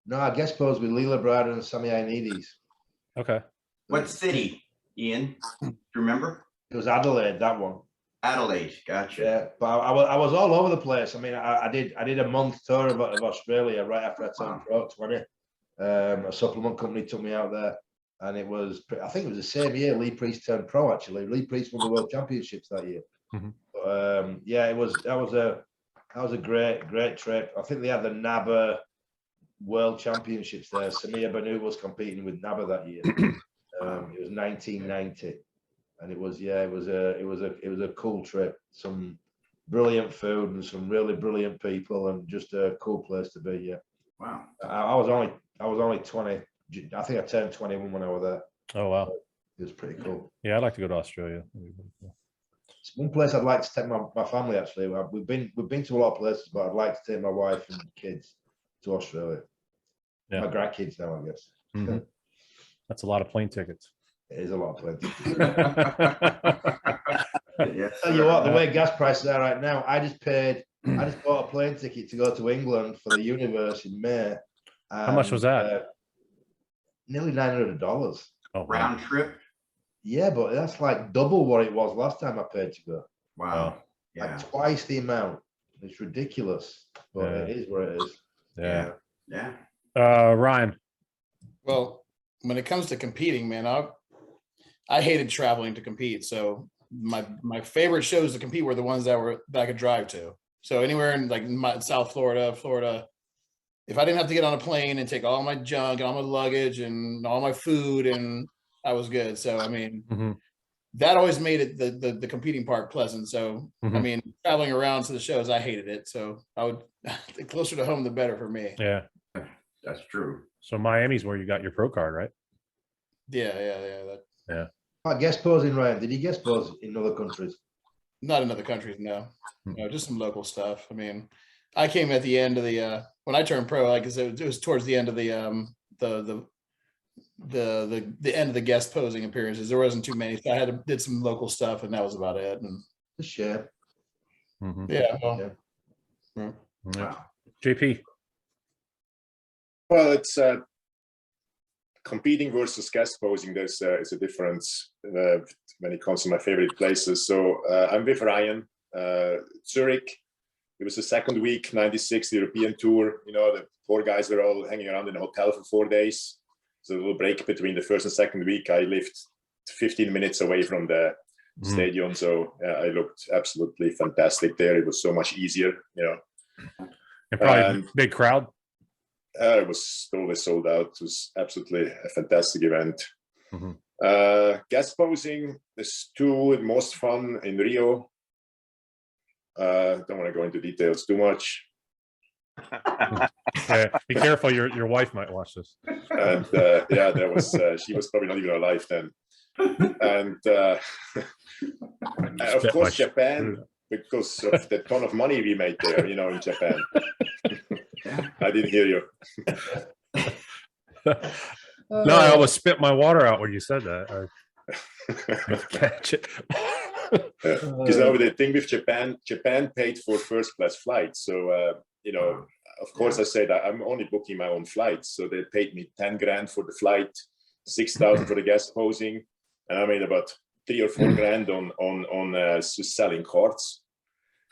No, I guest posed with Leela Bride and Sammy Ioannidis. Okay. What city, Ian? Do you remember? It was Adelaide, that one. Adelaide, gotcha. Yeah, but I was all over the place. I mean, I did a month tour of Australia right after I turned pro at 20. A supplement company took me out there, and I think it was the same year Lee Priest turned pro. Actually, Lee Priest won the World Championships that year. Yeah, that was a great trip. I think they had the NABA World Championships there. Samir Banu was competing with NABA that year. It was 1990. And it was a cool trip. Some brilliant food and some really brilliant people, and just a cool place to be. Yeah. Wow. I was only 20. I think I turned 21 when I was there. Oh wow. It was pretty cool. Yeah, I'd like to go to Australia. It's one place I'd like to take my family. Actually, we've been to a lot of places, but I'd like to take my wife and kids to Australia. Yeah. My grandkids now, I guess. That's a lot of plane tickets. It is a lot of planes. Yes, Tell you what, the way gas prices are right now, I just bought a plane ticket to go to England for the Universe in May. How much was that? Nearly $900. Oh, round trip. Yeah, but that's like double what it was last time I paid to go. Wow. Yeah. Like twice the amount. It's ridiculous, but it is what it is. Yeah. Yeah. Ryan. well, when it comes to competing, man, I hated traveling to compete. So my favorite shows to compete were the ones that I could drive to. So anywhere in like South Florida, if I didn't have to get on a plane and take all my junk and all my luggage and all my food, and I was good. So I mean, that always made it the competing part pleasant. So I mean, traveling around to the shows, I hated it. So I would the closer to home, the better for me. Yeah, That's true. so Miami's where you got your pro card, right? Yeah. Guest posing, Ryan. Did he guest pose in other countries? Not in other countries, no. No, just some local stuff. I mean, I came at the end of the when I turned pro, like I said, it was towards the end of the end of the guest posing appearances. There wasn't too many, so I did some local stuff, and that was about it. And Just share. yeah, well, Yeah. Wow. JP. Well, it's competing versus guest posing. There's a difference when it comes to my favorite places. So I'm with Ryan, Zurich. It was the second week, 96 European tour. You know, the poor guys were all hanging around in a hotel for 4 days. So a little break between the first and second week. I lived 15 minutes away from the stadium. So I looked absolutely fantastic there. It was so much easier, you know. And probably big crowd. It was totally sold out. It was absolutely a fantastic event. Guest posing, there's two most fun in Rio. Don't want to go into details too much. Yeah, be careful, your wife might watch this. And yeah, there was she was probably not even alive then. And of course Japan, because of the ton of money we made there, you know, in Japan. I didn't hear you. No, I almost spit my water out when you said that. I catch it. Because now the thing with Japan paid for first class flights. So, you know, of course I said I'm only booking my own flights. So they paid me 10 grand for the flight, 6,000 for the guest posing. And I made about 3 or 4 grand on selling cards.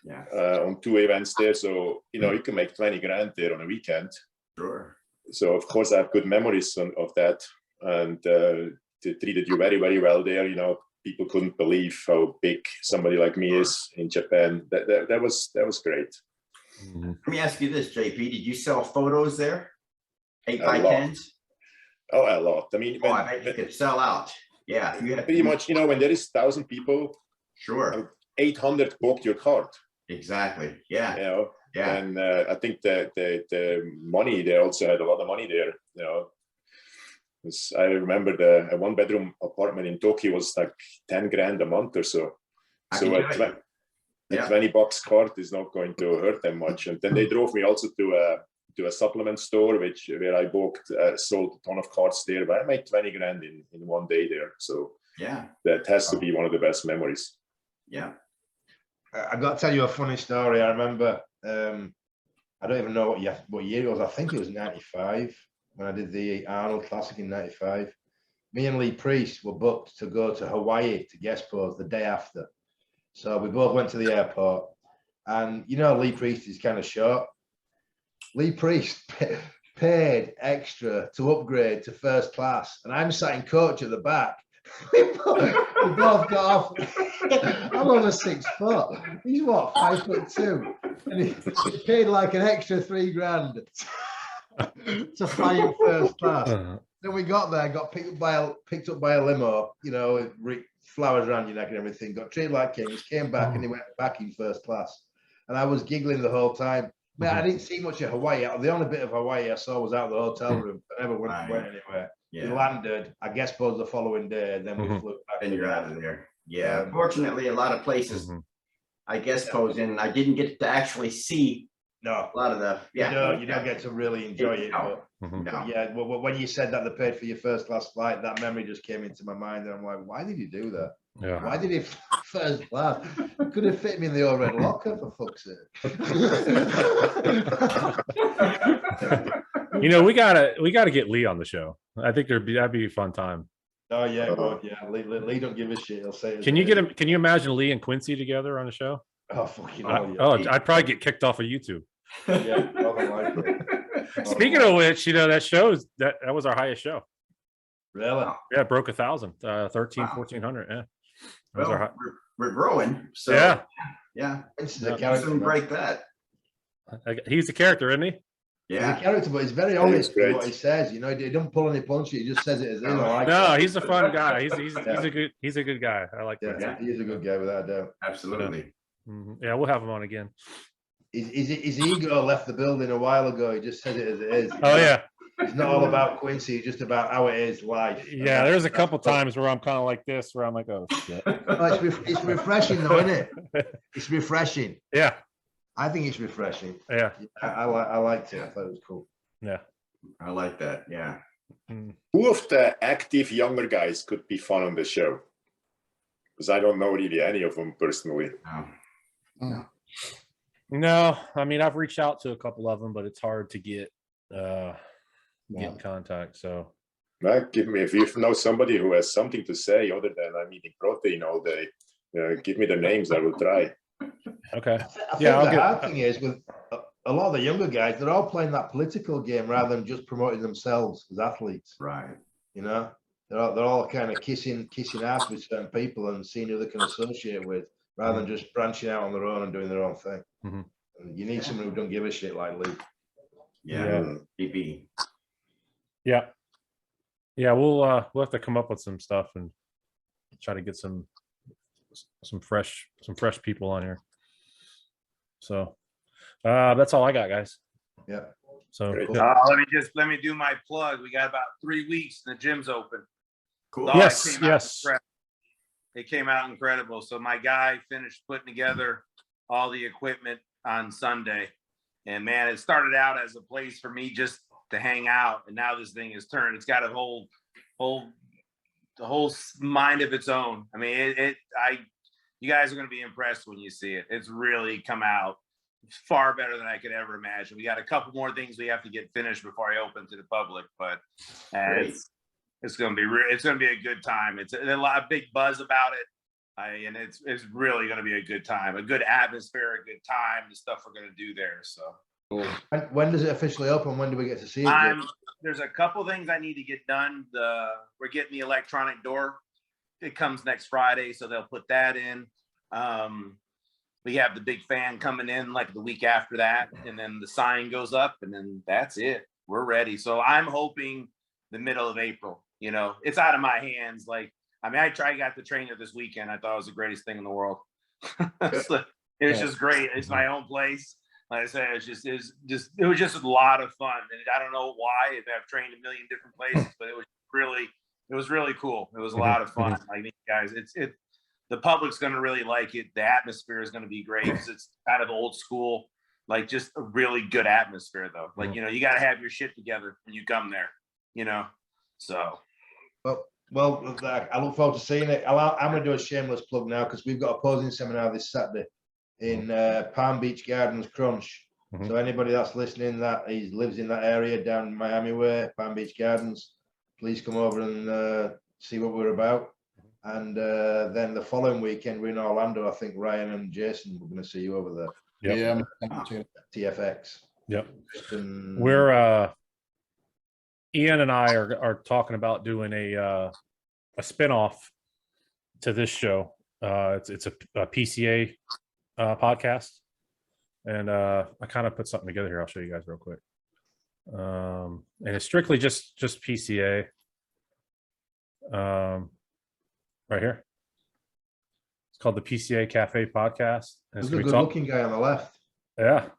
Yeah. On 2 events there. So, you know, you can make 20 grand there on a weekend. Sure. So, of course, I have good memories of that. And they treated you very, very well there. You know, people couldn't believe how big somebody like me is in Japan. That was great. Let me ask you this, JP. Did you sell photos there? 8 by A lot. 10s? Oh, a lot. I mean, I bet you could sell out. Yeah. You had pretty much, you know, when there is 1,000 people, sure. 800 bought your card. Exactly. Yeah. You know, yeah. And I think that the money, they also had a lot of money there. You know, I remember a 1-bedroom apartment in Tokyo was like 10 grand a month or so. So a $20 card is not going to hurt them much. And then they drove me also to a supplement store, where I sold a ton of cards there. But I made 20 grand in 1 day there. So yeah, that has to be one of the best memories. Yeah. I got to tell you a funny story. I remember, I don't even know what year it was. I think it was 95 when I did the Arnold Classic in 95. Me and Lee Priest were booked to go to Hawaii to guest pose the day after. So we both went to the airport, and you know, Lee Priest is kind of short. Lee Priest paid extra to upgrade to first class, and I'm sat in coach at the back. we both got off. I'm over 6 foot. He's what, 5'2", and he paid like an extra 3 grand to fly in first class. Then we got there, got picked up by a limo. You know, flowers around your neck and everything. Got treated like kings. Came back and he went back in first class. And I was giggling the whole time. Man, I didn't see much of Hawaii. The only bit of Hawaii I saw was out of the hotel room. I never went anywhere. Yeah. We landed, I guess, both the following day, then we flew back. And you're out of there. Yeah. Fortunately, a lot of places, I guess, pose in. I didn't get to actually see a lot of the. Yeah. You don't get to really enjoy it. No. But yeah. Well, when you said that they paid for your first class flight, that memory just came into my mind, and I'm like, why did you do that? Yeah. Why did he first class? Could have fit me in the old red locker, for fuck's sake. You know, we gotta get Lee on the show. I think that'd be a fun time. Oh yeah, good. Yeah. Lee don't give a shit. He'll say. Can you get him? Can you imagine Lee and Quincy together on the show? Oh fucking I'd probably get kicked off of YouTube. Yeah. Speaking of which, you know, that shows that was our highest show. Really? Yeah, it broke 1,000, 1,400. Yeah. Well, we're growing. So yeah. Yeah. This is a character. Break that. He's a character, isn't he? He's a Yeah. character, but he's very Yeah, he was honest in what great. he says. You know, he don't pull any punches. He just says it as it is. I like No, that. he's a fun guy. He's Yeah. a good guy. I like Yeah, that. he is a good guy without a doubt. Absolutely. Yeah, we'll have him on again. His ego left the building a while ago. He just says it as it is. Oh yeah, It's not all about Quincy. It's just about how it is life. yeah. There's a couple times where I'm kind of like this, where I'm like, oh shit. Oh, it's refreshing though, isn't it? It's refreshing. Yeah, I think it's refreshing. yeah, I liked it. I thought it was cool. yeah. I like that. Yeah. Who of the active younger guys could be fun on the show? Because I don't know really any of them personally. No, I mean I've reached out to a couple of them, but it's hard to get in contact. So Give me, if you know somebody who has something to say other than I'm eating protein all day, give me the names. I will try. okay. I think Yeah, the hard thing is with a lot of the younger guys, they're all playing that political game rather than just promoting themselves as athletes. Right. You know, they're all kind of kissing ass with certain people and seeing who they can associate with, rather than just branching out on their own and doing their own thing. And you need someone who don't give a shit like Luke. Yeah. DB. Yeah, yeah. We'll have to come up with some stuff and try to get some fresh people on here. So that's all I got, guys. Yeah. So Great. cool. Let me do my plug. We got about 3 weeks and the gym's open. Cool. Oh, Yes, it came out yes. incredible. It came out incredible. So my guy finished putting together all the equipment on Sunday, and man, it started out as a place for me just to hang out, and now this thing is turned. It's got a whole mind of its own. I mean, you guys are going to be impressed when you see it. It's really come out far better than I could ever imagine. We got a couple more things we have to get finished before I open to the public, but it's going to be a good time. It's a lot of big buzz about it. And it's really going to be a good time, a good atmosphere, a good time, the stuff we're going to do there. So when does it officially open? When do we get to see it? There's a couple things I need to get done. We're getting the electronic door. It comes next Friday, so they'll put that in. We have the big fan coming in like the week after that, and then the sign goes up, and then that's it. We're ready. So I'm hoping the middle of April. You know, it's out of my hands. Like, I mean, I got to train it this weekend. I thought it was the greatest thing in the world. It was just great. It's my own place. Like I said, it was just a lot of fun. And I don't know why, if I've trained a million different places, but it was really cool. It was a lot of fun. I mean, guys, the public's going to really like it. The atmosphere is going to be great because it's kind of old school, like just a really good atmosphere though. Like, you know, you got to have your shit together when you come there, you know? So. Well, I look forward to seeing it. I'm going to do a shameless plug now because we've got a posing seminar this Saturday in Palm Beach Gardens Crunch. So anybody that's listening that lives in that area down Miami way, Palm Beach Gardens, please come over and see what we're about. And then the following weekend we're in Orlando. I think Ryan and Jason, we're going to see you over there. Yeah. TFX. Yep. And We're Ian and I are talking about doing a spinoff to this show. It's a PCA podcast, and I kind of put something together here. I'll show you guys real quick. And it's strictly just PCA. Right here. It's called the PCA Cafe Podcast. And there's a good-looking guy on the left. Yeah.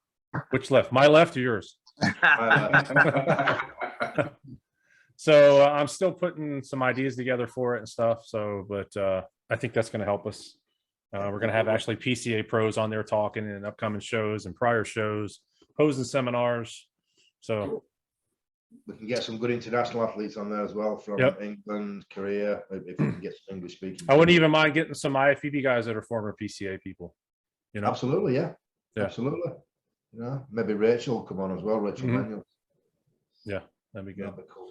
Which left? My left or yours? So I'm still putting some ideas together for it and stuff. So, but I think that's going to help us. We're going to have actually PCA pros on there talking in upcoming shows and prior shows, posing seminars. So we can get some good international athletes on there as well from England, Korea, if we can get some English speaking. I wouldn't even mind getting some IFBB guys that are former PCA people. You know, absolutely, yeah. Absolutely. Yeah, maybe Rachel will come on as well. Rachel Manuel. Yeah, that'd be good. That'd be cool.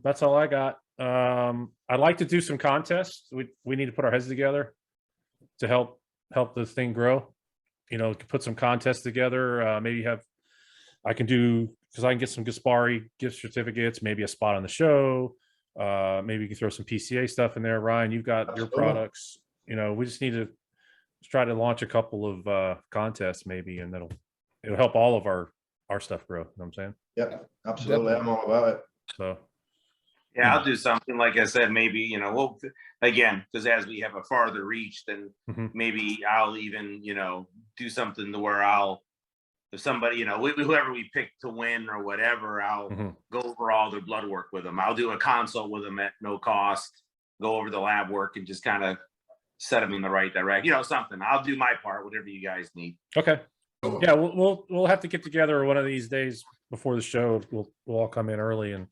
That's all I got. I'd like to do some contests. We need to put our heads together to help this thing grow. You know, put some contests together. Maybe I can get some Gaspari gift certificates, maybe a spot on the show. Maybe you can throw some PCA stuff in there. Ryan, you've got your products. You know, we just need to try to launch a couple of contests maybe, and it'll help all of our our stuff grow. You know what I'm saying? Yep, absolutely. I'm all about it. So Yeah, I'll do something. Like I said, maybe, we'll, again, because as we have a farther reach, then maybe I'll even, do something to where if somebody, whoever we pick to win or whatever, I'll go over all their blood work with them. I'll do a consult with them at no cost, go over the lab work and just kind of set them in the right direction, something. I'll do my part, whatever you guys need. okay. Yeah, we'll have to get together one of these days before the show. We'll all come in early and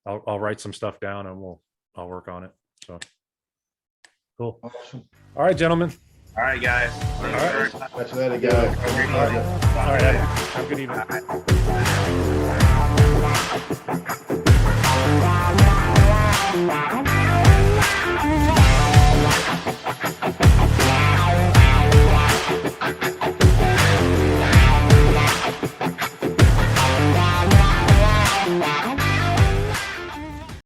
I'll write some stuff down and I'll work on it. So cool. Awesome. All right, gentlemen. All right, guys. Catch you later, guys. All right. Have a good evening.